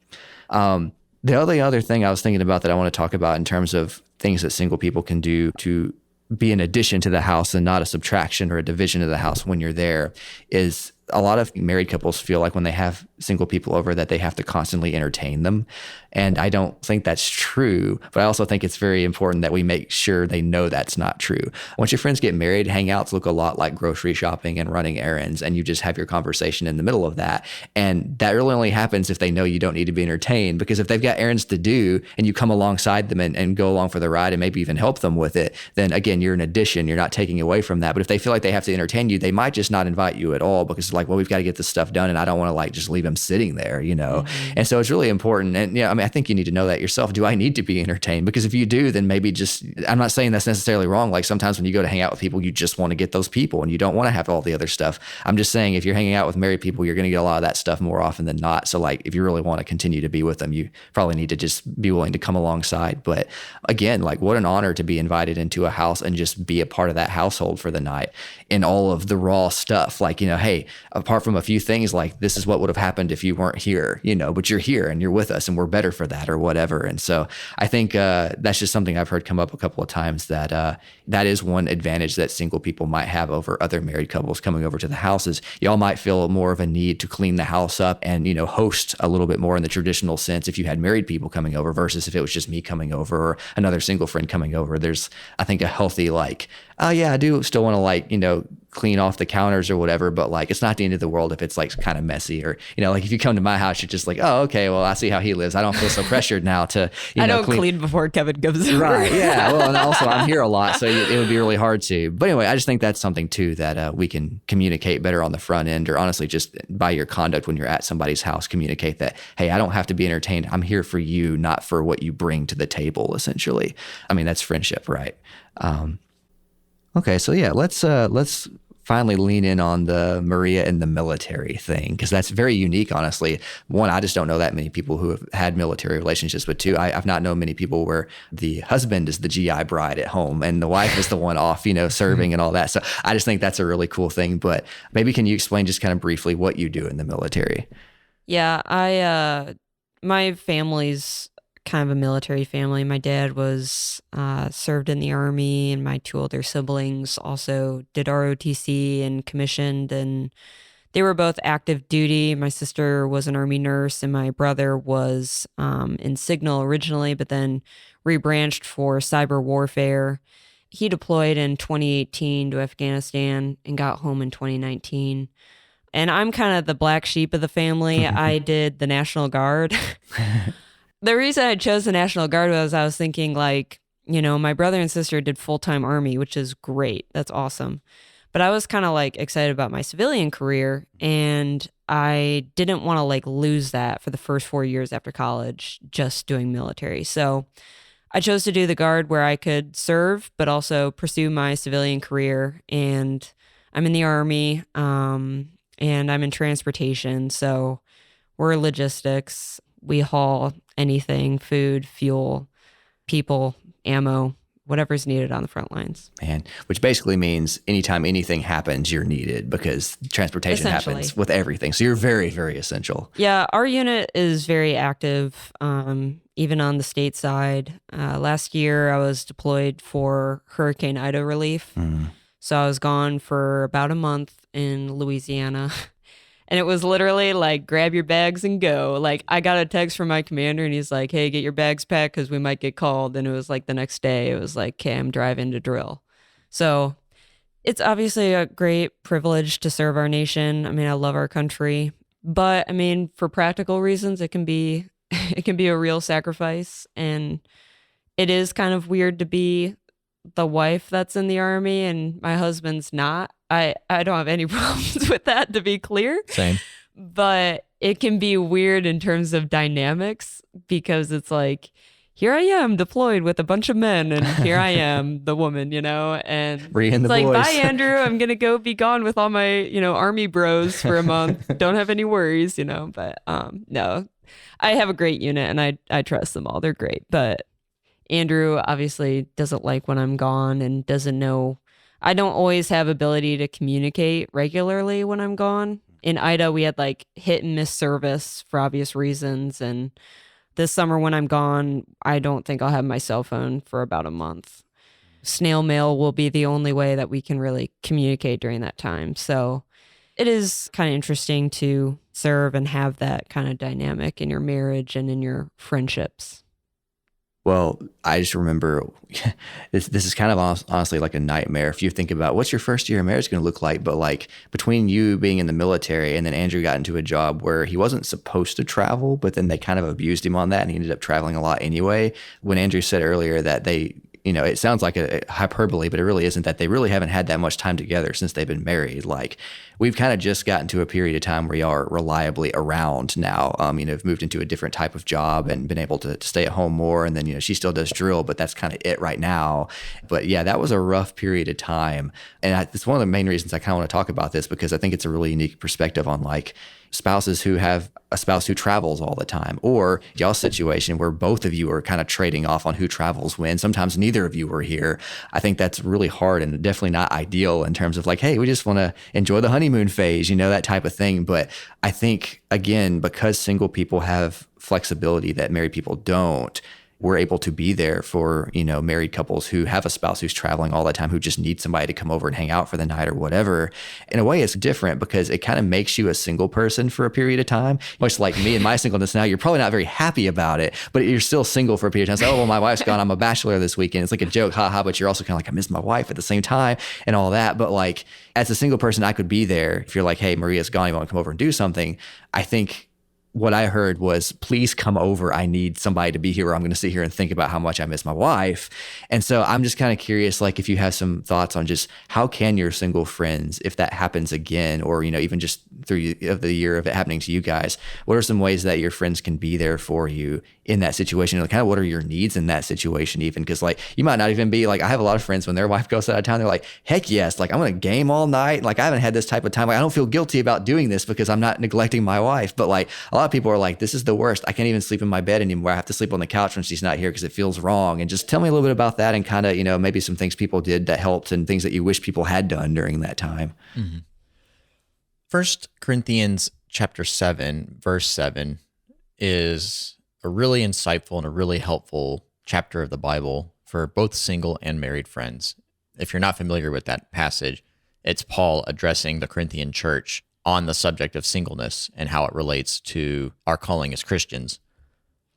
the other thing I was thinking about that I want to talk about in terms of things that single people can do to be an addition to the house and not a subtraction or a division of the house when you're there is a lot of married couples feel like when they have single people over that they have to constantly entertain them. And I don't think that's true, but I also think it's very important that we make sure they know that's not true. Once your friends get married, hangouts look a lot like grocery shopping and running errands, and you just have your conversation in the middle of that. And that really only happens if they know you don't need to be entertained, because if they've got errands to do and you come alongside them and go along for the ride and maybe even help them with it, then again, you're an addition, you're not taking away from that. But if they feel like they have to entertain you, they might just not invite you at all because it's like, well, we've got to get this stuff done and I don't want to like just leave them sitting there, Mm-hmm. And so it's really important. And I think you need to know that yourself. Do I need to be entertained? Because if you do, then maybe I'm not saying that's necessarily wrong. Like sometimes when you go to hang out with people, you just want to get those people and you don't want to have all the other stuff. I'm just saying if you're hanging out with married people, you're going to get a lot of that stuff more often than not. So like if you really want to continue to be with them, you probably need to just be willing to come alongside. But again, like what an honor to be invited into a house and just be a part of that household for the night and all of the raw stuff. Like, hey, apart from a few things, like this is what would have happened if you weren't here, but you're here and you're with us and we're better for that or whatever. And so I think that's just something I've heard come up a couple of times that that is one advantage that single people might have over other married couples coming over to the houses. Y'all might feel more of a need to clean the house up and, host a little bit more in the traditional sense if you had married people coming over versus if it was just me coming over or another single friend coming over. There's, I think, a healthy like, oh yeah, I do still want to clean off the counters or whatever, but like it's not the end of the world if it's like kind of messy or like if you come to my house you're just like, oh okay, well I see how he lives, I don't feel so pressured now to I don't clean before Kevin comes over. Right, yeah, well, and also I'm here a lot, so it would be really hard to. But anyway, I just think that's something too that we can communicate better on the front end, or honestly just by your conduct when you're at somebody's house, communicate that, hey, I don't have to be entertained, I'm here for you, not for what you bring to the table, essentially. I mean, that's friendship, right? Okay, so yeah, let's finally lean in on the Maria and the military thing, because that's very unique, honestly. One, I just don't know that many people who have had military relationships, but two, I've not known many people where the husband is the GI bride at home and the wife is the one off, serving and all that. So I just think that's a really cool thing. But maybe can you explain just kind of briefly what you do in the military? Yeah, my family's kind of a military family. My dad was served in the Army, and my two older siblings also did ROTC and commissioned, and they were both active duty. My sister was an Army nurse, and my brother was in Signal originally, but then rebranched for cyber warfare. He deployed in 2018 to Afghanistan and got home in 2019. And I'm kind of the black sheep of the family. I did the National Guard. The reason I chose the National Guard was I was thinking, like, you know, my brother and sister did full-time Army, which is great. That's awesome. But I was kind of like excited about my civilian career, and I didn't want to like lose that for the first 4 years after college, just doing military. So I chose to do the Guard where I could serve, but also pursue my civilian career. And I'm in the Army, and I'm in transportation. So we're logistics. We haul anything, food, fuel, people, ammo, whatever's needed on the front lines. Man, which basically means anytime anything happens, you're needed because transportation happens with everything. So you're very, very essential. Yeah, our unit is very active, even on the state side. Last year, I was deployed for Hurricane Ida relief. So I was gone for about a month in Louisiana. And it was literally like, grab your bags and go. Like, I got a text from my commander and he's like, hey, get your bags packed because we might get called. And it was like the next day, it was like, okay, I'm driving to drill. So it's obviously a great privilege to serve our nation. I mean, I love our country. But I mean, for practical reasons, it can be a real sacrifice. And it is kind of weird to be the wife that's in the Army and my husband's not. I don't have any problems with that, to be clear. Same. But it can be weird in terms of dynamics because it's like, here I am deployed with a bunch of men and here I am, the woman, you know, and It's like, boys. bye, Andrew. I'm going to go be gone with all my, you know, Army bros for a month. Don't have any worries, you know, but no, I have a great unit and I trust them all. They're great. But Andrew obviously doesn't like when I'm gone and doesn't know. I don't always have ability to communicate regularly when I'm gone. In Ida, we had like hit and miss service for obvious reasons. And this summer when I'm gone, I don't think I'll have my cell phone for about a month. Snail mail will be the only way that we can really communicate during that time. So it is kind of interesting to serve and have that kind of dynamic in your marriage and in your friendships. Well, I just remember this is kind of honestly like a nightmare if you think about what's your first year of marriage going to look like. But like between you being in the military and then Andrew got into a job where he wasn't supposed to travel, but then they kind of abused him on that and he ended up traveling a lot anyway. When Andrew said earlier that they, you know, it sounds like a hyperbole, but it really isn't, that they really haven't had that much time together since they've been married. Like we've kind of just gotten to a period of time where you are reliably around now. You know, have moved into a different type of job and been able to stay at home more. And then, you know, she still does drill, but that's kind of it right now. But yeah, that was a rough period of time. And it's one of the main reasons I kind of want to talk about this because I think it's a really unique perspective on like spouses who have a spouse who travels all the time, or y'all's situation where both of you are kind of trading off on who travels when. Sometimes neither of you are here. I think that's really hard and definitely not ideal in terms of like, hey, we just want to enjoy the honeymoon phase, you know, that type of thing. But I think, again, because single people have flexibility that married people don't, we're able to be there for, you know, married couples who have a spouse who's traveling all the time, who just need somebody to come over and hang out for the night or whatever. In a way, it's different because it kind of makes you a single person for a period of time. Much like me and my singleness now, you're probably not very happy about it, but you're still single for a period of time. So, oh, well, my wife's gone. I'm a bachelor this weekend. It's like a joke, haha, but you're also kind of like, I miss my wife at the same time and all that. But like, as a single person, I could be there. If you're like, hey, Maria's gone, you want to come over and do something? I think what I heard was, please come over. I need somebody to be here or I'm going to sit here and think about how much I miss my wife. And so I'm just kind of curious, like if you have some thoughts on just how can your single friends, if that happens again, or, you know, even just through the year of it happening to you guys, what are some ways that your friends can be there for you in that situation? Like kind of what are your needs in that situation even? Because like you might not even be like, I have a lot of friends when their wife goes out of town, they're like, heck yes, like I'm going to game all night. Like I haven't had this type of time. Like I don't feel guilty about doing this because I'm not neglecting my wife. But like a lot of people are like, this is the worst. I can't even sleep in my bed anymore. I have to sleep on the couch when she's not here because it feels wrong. And just tell me a little bit about that and kind of, you know, maybe some things people did that helped and things that you wish people had done during that time. Mm-hmm. 1 Corinthians chapter 7, verse 7 is a really insightful and a really helpful chapter of the Bible for both single and married friends. If you're not familiar with that passage, it's Paul addressing the Corinthian church on the subject of singleness and how it relates to our calling as Christians.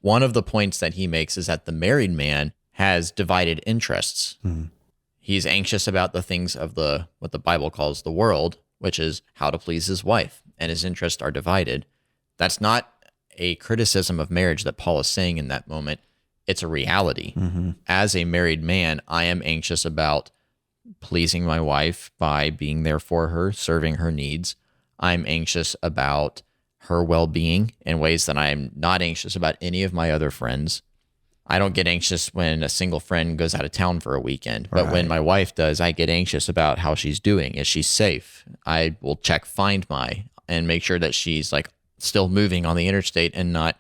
One of the points that he makes is that the married man has divided interests. He's anxious about the things of what the Bible calls the world, which is how to please his wife, and his interests are divided. That's not a criticism of marriage that Paul is saying in that moment. It's a reality. As a married man, I am anxious about pleasing my wife by being there for her, serving her needs. I'm anxious about her well-being in ways that I'm not anxious about any of my other friends. I don't get anxious when a single friend goes out of town for a weekend, but when my wife does, I get anxious about how she's doing. Is she safe? I will check Find My and make sure that she's like still moving on the interstate and not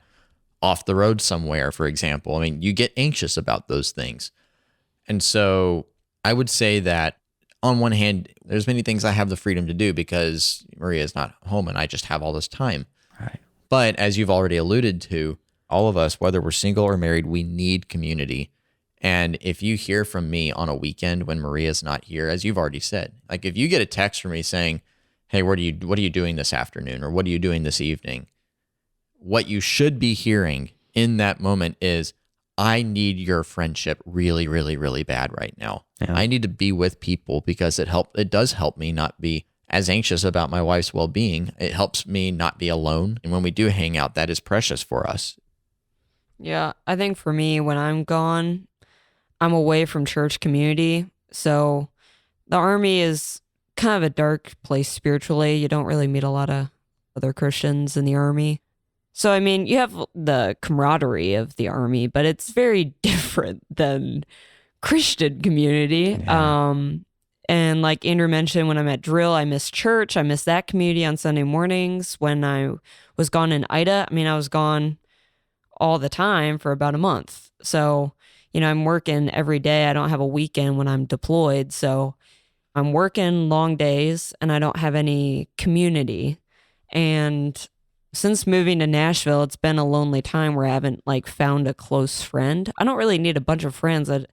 off the road somewhere, for example. I mean, you get anxious about those things. And so I would say that on one hand, there's many things I have the freedom to do because Maria is not home and I just have all this time. Right. But as you've already alluded to, all of us, whether we're single or married, we need community. And if you hear from me on a weekend when Maria's not here, as you've already said, like if you get a text from me saying, hey, what are you doing this afternoon? Or what are you doing this evening? What you should be hearing in that moment is, I need your friendship really, really, really bad right now. Yeah. I need to be with people because it does help me not be as anxious about my wife's well-being. It helps me not be alone. And when we do hang out, that is precious for us. Yeah, I think for me, when I'm gone, I'm away from church community. So the Army is kind of a dark place spiritually. You don't really meet a lot of other Christians in the Army. So, I mean, you have the camaraderie of the Army, but it's very different than Christian community. Yeah. And like Andrew mentioned, when I'm at drill, I miss church. I miss that community on Sunday mornings. When I was gone in Ida, I mean, I was gone all the time for about a month. So, I'm working every day. I don't have a weekend when I'm deployed. So I'm working long days and I don't have any community. And since moving to Nashville, it's been a lonely time where I haven't found a close friend. I don't really need a bunch of friends. I'm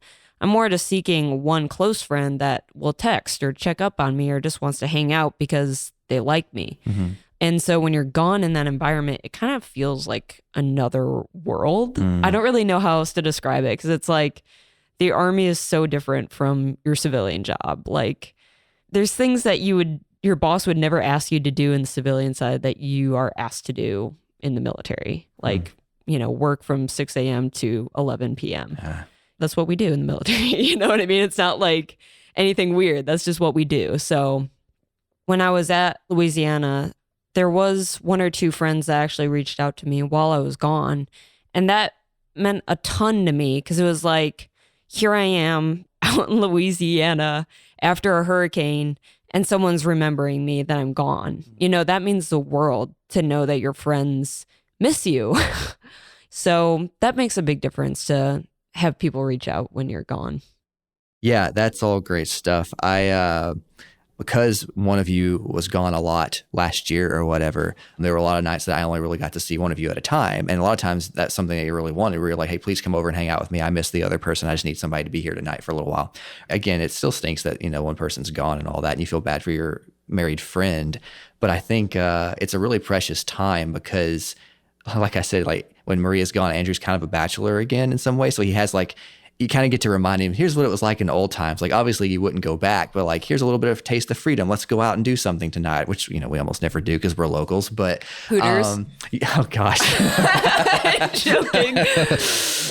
more just seeking one close friend that will text or check up on me or just wants to hang out because they like me. Mm-hmm. And so when you're gone in that environment, it kind of feels like another world. I don't really know how else to describe it because it's like the Army is so different from your civilian job. Like there's things that your boss would never ask you to do in the civilian side that you are asked to do in the military. Like, work from 6 a.m. to 11 p.m. That's what we do in the military. You know what I mean? It's not like anything weird. That's just what we do. So when I was at Louisiana, there was one or two friends that actually reached out to me while I was gone. And that meant a ton to me because it was like, here I am out in Louisiana after a hurricane and someone's remembering me that I'm gone. That means the world to know that your friends miss you. So that makes a big difference to have people reach out when you're gone. Yeah, that's all great stuff. Because one of you was gone a lot last year or whatever, there were a lot of nights that I only really got to see one of you at a time. And a lot of times that's something that you really wanted, where you're like, hey, please come over and hang out with me. I miss the other person. I just need somebody to be here tonight for a little while. Again, it still stinks that, one person's gone and all that, and you feel bad for your married friend. But I think it's a really precious time because, like I said, when Maria's gone, Andrew's kind of a bachelor again in some way. So he has you kind of get to remind him, here's what it was like in the old times. Obviously you wouldn't go back, but here's a little bit of taste of freedom. Let's go out and do something tonight, which, we almost never do because we're locals, but Hooters. Oh gosh. Joking.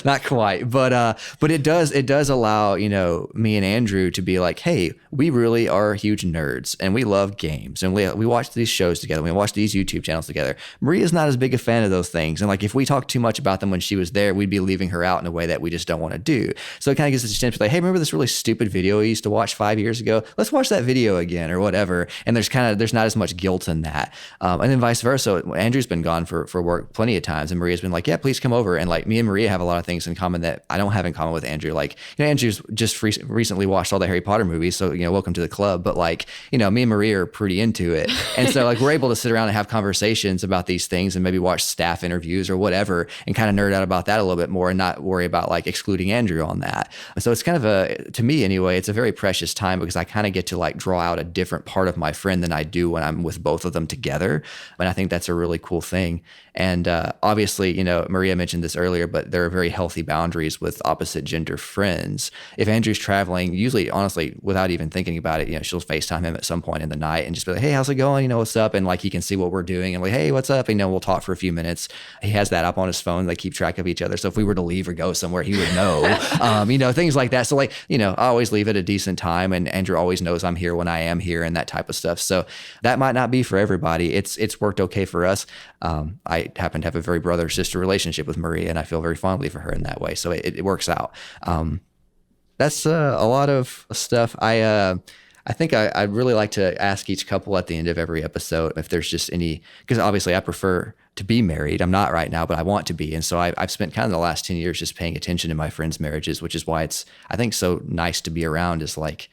Not quite, but it does allow, me and Andrew to be like, hey, we really are huge nerds and we love games and we watch these shows together. We watch these YouTube channels together. Maria's not as big a fan of those things. And if we talk too much about them when she was there, we'd be leaving her out in a way that we just don't want to do. So it kind of gives us a chance to be like, hey, remember this really stupid video we used to watch 5 years ago? Let's watch that video again or whatever. And there's not as much guilt in that. And then vice versa. Andrew's been gone for work plenty of times, and Maria's been like, yeah, please come over. And like me and Maria have a lot of things in common that I don't have in common with Andrew. Like, Andrew's just recently watched all the Harry Potter movies, so welcome to the club. But like, me and Maria are pretty into it, and so like we're able to sit around and have conversations about these things, and maybe watch staff interviews or whatever, and kind of nerd out about that a little bit more, and not worry about like excluding Andrew on that. So it's kind of to me anyway, it's a very precious time because I kind of get to like draw out a different part of my friend than I do when I'm with both of them together, and I think that's a really cool thing. And obviously, Maria mentioned this earlier, but there are very healthy boundaries with opposite gender friends. If Andrew's traveling, usually, honestly, without even thinking about it, she'll FaceTime him at some point in the night and just be like, hey, how's it going? What's up? And like, he can see what we're doing and like, hey, what's up? And we'll talk for a few minutes. He has that up on his phone. They keep track of each other. So if we were to leave or go somewhere, he would know, things like that. So like, I always leave at a decent time, and Andrew always knows I'm here when I am here and that type of stuff. So that might not be for everybody. It's worked okay for us. I happen to have a very brother-sister relationship with Maria, and I feel very fondly for her in that way. So it works out. That's a lot of stuff. I think I'd really like to ask each couple at the end of every episode if there's just any, because obviously I prefer to be married. I'm not right now, but I want to be. And so I've spent kind of the last 10 years just paying attention to my friends' marriages, which is why it's, I think, so nice to be around, is like,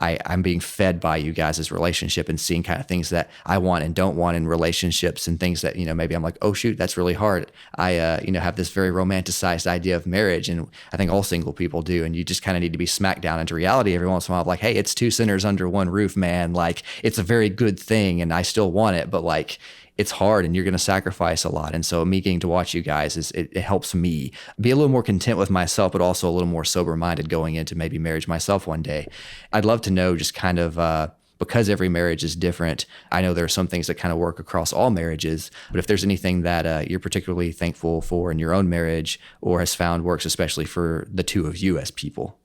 I'm being fed by you guys' relationship and seeing kind of things that I want and don't want in relationships, and things that, maybe I'm like, oh shoot, that's really hard. I, have this very romanticized idea of marriage, and I think all single people do. And you just kind of need to be smacked down into reality every once in a while. Like, hey, it's two sinners under one roof, man. Like, it's a very good thing and I still want it, but like, it's hard and you're going to sacrifice a lot. And so me getting to watch you guys it helps me be a little more content with myself, but also a little more sober minded going into maybe marriage myself one day. I'd love to know, just kind of, because every marriage is different. I know there are some things that kind of work across all marriages, but if there's anything that you're particularly thankful for in your own marriage, or has found works especially for the two of you as people.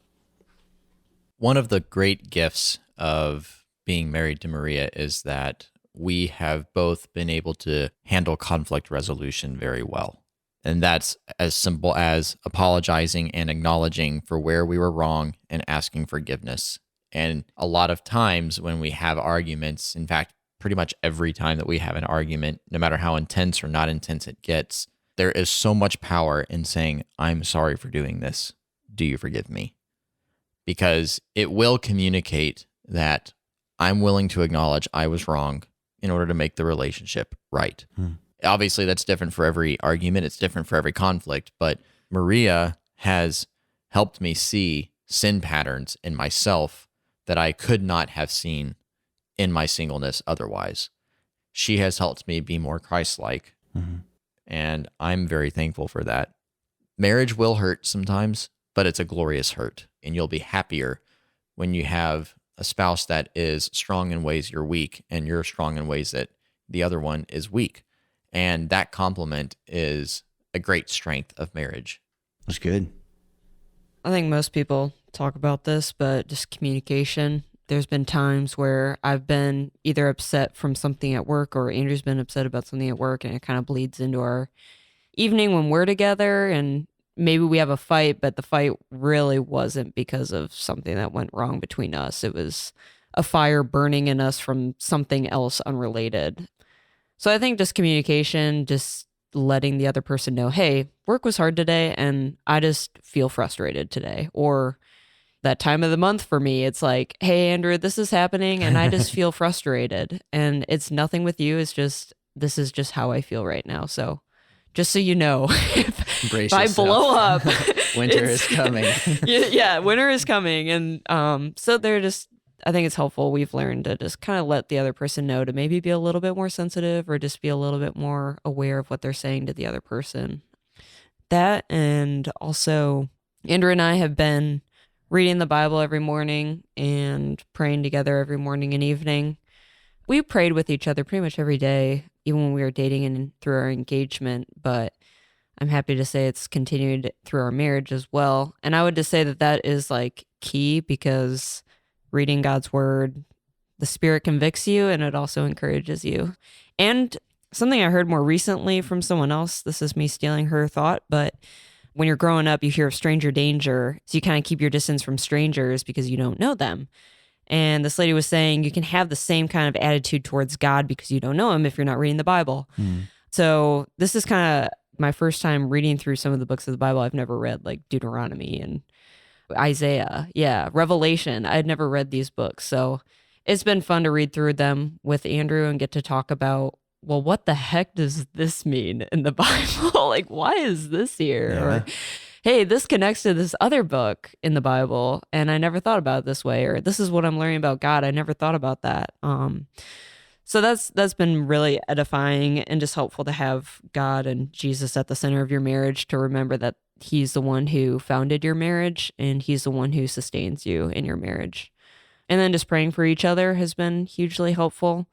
One of the great gifts of being married to Maria is that we have both been able to handle conflict resolution very well. And that's as simple as apologizing and acknowledging for where we were wrong and asking forgiveness. And a lot of times when we have arguments, in fact, pretty much every time that we have an argument, no matter how intense or not intense it gets, there is so much power in saying, I'm sorry for doing this. Do you forgive me? Because it will communicate that I'm willing to acknowledge I was wrong in order to make the relationship right. Obviously, that's different for every argument. It's different for every conflict. But Maria has helped me see sin patterns in myself that I could not have seen in my singleness otherwise. She has helped me be more Christ-like, and I'm very thankful for that. Marriage will hurt sometimes, but it's a glorious hurt, and you'll be happier when you have a spouse that is strong in ways you're weak, and you're strong in ways that the other one is weak. And that complement is a great strength of marriage. That's good. I think most people talk about this, but just communication. There's been times where I've been either upset from something at work, or Andrew's been upset about something at work, and it kind of bleeds into our evening when we're together, and maybe we have a fight, but the fight really wasn't because of something that went wrong between us. It was a fire burning in us from something else unrelated. So I think just communication, just letting the other person know, hey, work was hard today and I just feel frustrated today. Or that time of the month for me, it's like, hey, Andrew, this is happening and I just feel frustrated. And it's nothing with you. It's just, this is just how I feel right now. So just so you know, if I blow up, winter is coming. yeah, winter is coming. And so they're just, I think it's helpful. We've learned to just kind of let the other person know to maybe be a little bit more sensitive, or just be a little bit more aware of what they're saying to the other person. That, and also Andrew and I have been reading the Bible every morning and praying together every morning and evening. We prayed with each other pretty much every day, even when we were dating and through our engagement, but I'm happy to say it's continued through our marriage as well. And I would just say that that is like key, because reading God's word, the Spirit convicts you and it also encourages you. And something I heard more recently from someone else, this is me stealing her thought, but when you're growing up, you hear of stranger danger. So you kind of keep your distance from strangers because you don't know them. And this lady was saying you can have the same kind of attitude towards God because you don't know him if you're not reading the Bible. So this is kind of my first time reading through some of the books of the Bible I've never read, like Deuteronomy and Isaiah. Yeah, Revelation. I had never read these books. So it's been fun to read through them with Andrew and get to talk about, well, what the heck does this mean in the Bible? Like, why is this here? Yeah. Or, hey, this connects to this other book in the Bible, and I never thought about it this way. Or this is what I'm learning about God. I never thought about that. So that's been really edifying and just helpful to have God and Jesus at the center of your marriage, to remember that he's the one who founded your marriage and he's the one who sustains you in your marriage. And then just praying for each other has been hugely helpful,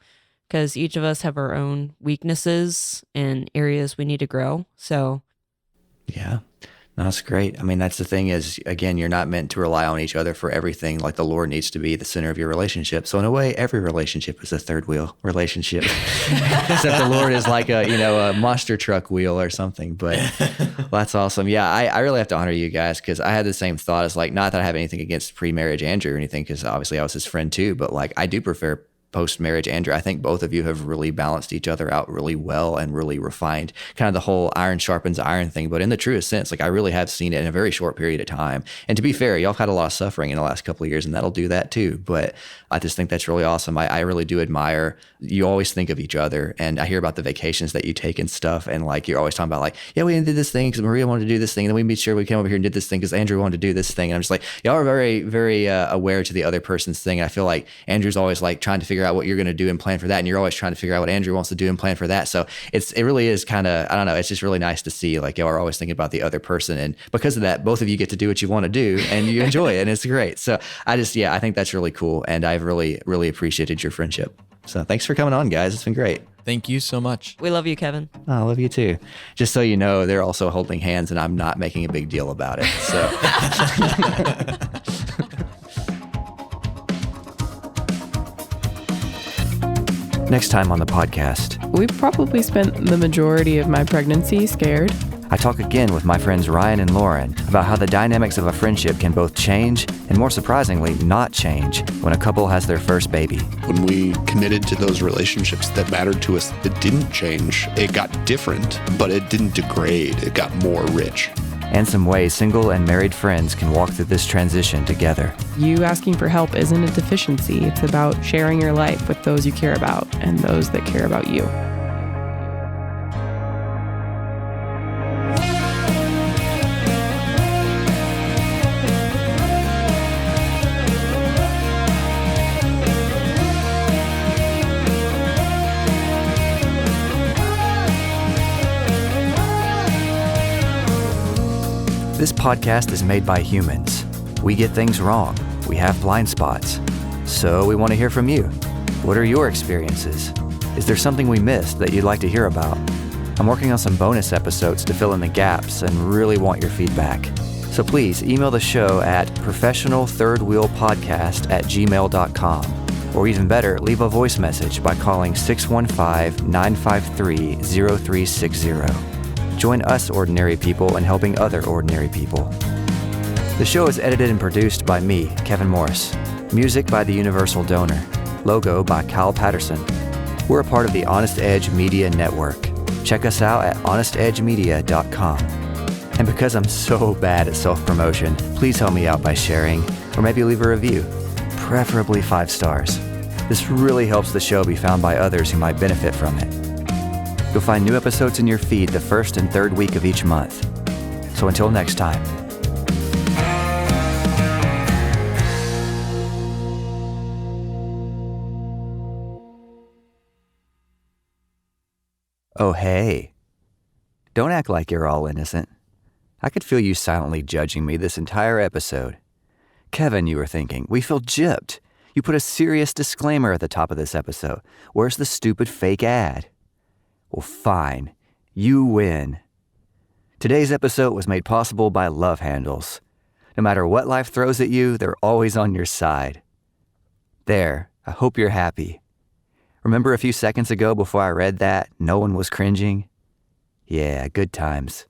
because each of us have our own weaknesses and areas we need to grow. So Yeah. No, that's great. I mean, that's the thing is, again, you're not meant to rely on each other for everything. Like, the Lord needs to be the center of your relationship. So in a way, every relationship is a third wheel relationship. Except the Lord is like a monster truck wheel or something. But that's awesome. Yeah, I really have to honor you guys, because I had the same thought as, like, not that I have anything against pre-marriage Andrew or anything, because obviously I was his friend too. But like, I do prefer post-marriage Andrew. I think both of you have really balanced each other out really well and really refined kind of the whole iron sharpens iron thing, but in the truest sense. Like, I really have seen it in a very short period of time. And to be fair, y'all have had a lot of suffering in the last couple of years, and that'll do that too. But I just think that's really awesome. I really do admire, you always think of each other, and I hear about the vacations that you take and stuff, and like, you're always talking about like, yeah, we did this thing because Maria wanted to do this thing, and then we made sure we came over here and did this thing because Andrew wanted to do this thing. And I'm just like, y'all are very, very aware to the other person's thing. And I feel like Andrew's always like trying to figure out what you're going to do and plan for that, and you're always trying to figure out what Andrew wants to do and plan for that. So it really is kind of, I don't know, it's just really nice to see like y'all are always thinking about the other person, and because of that, both of you get to do what you want to do and you enjoy it, and it's great. So I think that's really cool, and I've really, really appreciated your friendship. So thanks for coming on, guys. It's been great. Thank you so much. we love you, Kevin. Oh, I love you too. Just so you know, they're also holding hands, and I'm not making a big deal about it. So next time on the podcast, We probably spent the majority of my pregnancy scared. I talk again with my friends Ryan and Lauren about how the dynamics of a friendship can both change and, more surprisingly, not change when a couple has their first baby. When we committed to those relationships that mattered to us, it didn't change. It got different, but it didn't degrade. It got more rich. And some ways single and married friends can walk through this transition together. You asking for help isn't a deficiency. It's about sharing your life with those you care about and those that care about you. This podcast is made by humans. We get things wrong. We have blind spots. So we want to hear from you. What are your experiences? Is there something we missed that you'd like to hear about? I'm working on some bonus episodes to fill in the gaps and really want your feedback. So please email the show at professionalthirdwheelpodcast@gmail.com. Or even better, leave a voice message by calling 615-953-0360. Join us ordinary people in helping other ordinary people. The show is edited and produced by me, Kevin Morris. Music by The Universal Donor. Logo by Kyle Patterson. We're a part of the Honest Edge Media Network. Check us out at honestedgemedia.com. And because I'm so bad at self-promotion, please help me out by sharing, or maybe leave a review, preferably 5 stars. This really helps the show be found by others who might benefit from it. You'll find new episodes in your feed the first and third week of each month. So until next time. Oh, hey. Don't act like you're all innocent. I could feel you silently judging me this entire episode. Kevin, you were thinking, we feel gypped. You put a serious disclaimer at the top of this episode. Where's the stupid fake ad? Well, fine. You win. Today's episode was made possible by Love Handles. No matter what life throws at you, they're always on your side. There, I hope you're happy. Remember a few seconds ago before I read that, no one was cringing? Yeah, good times.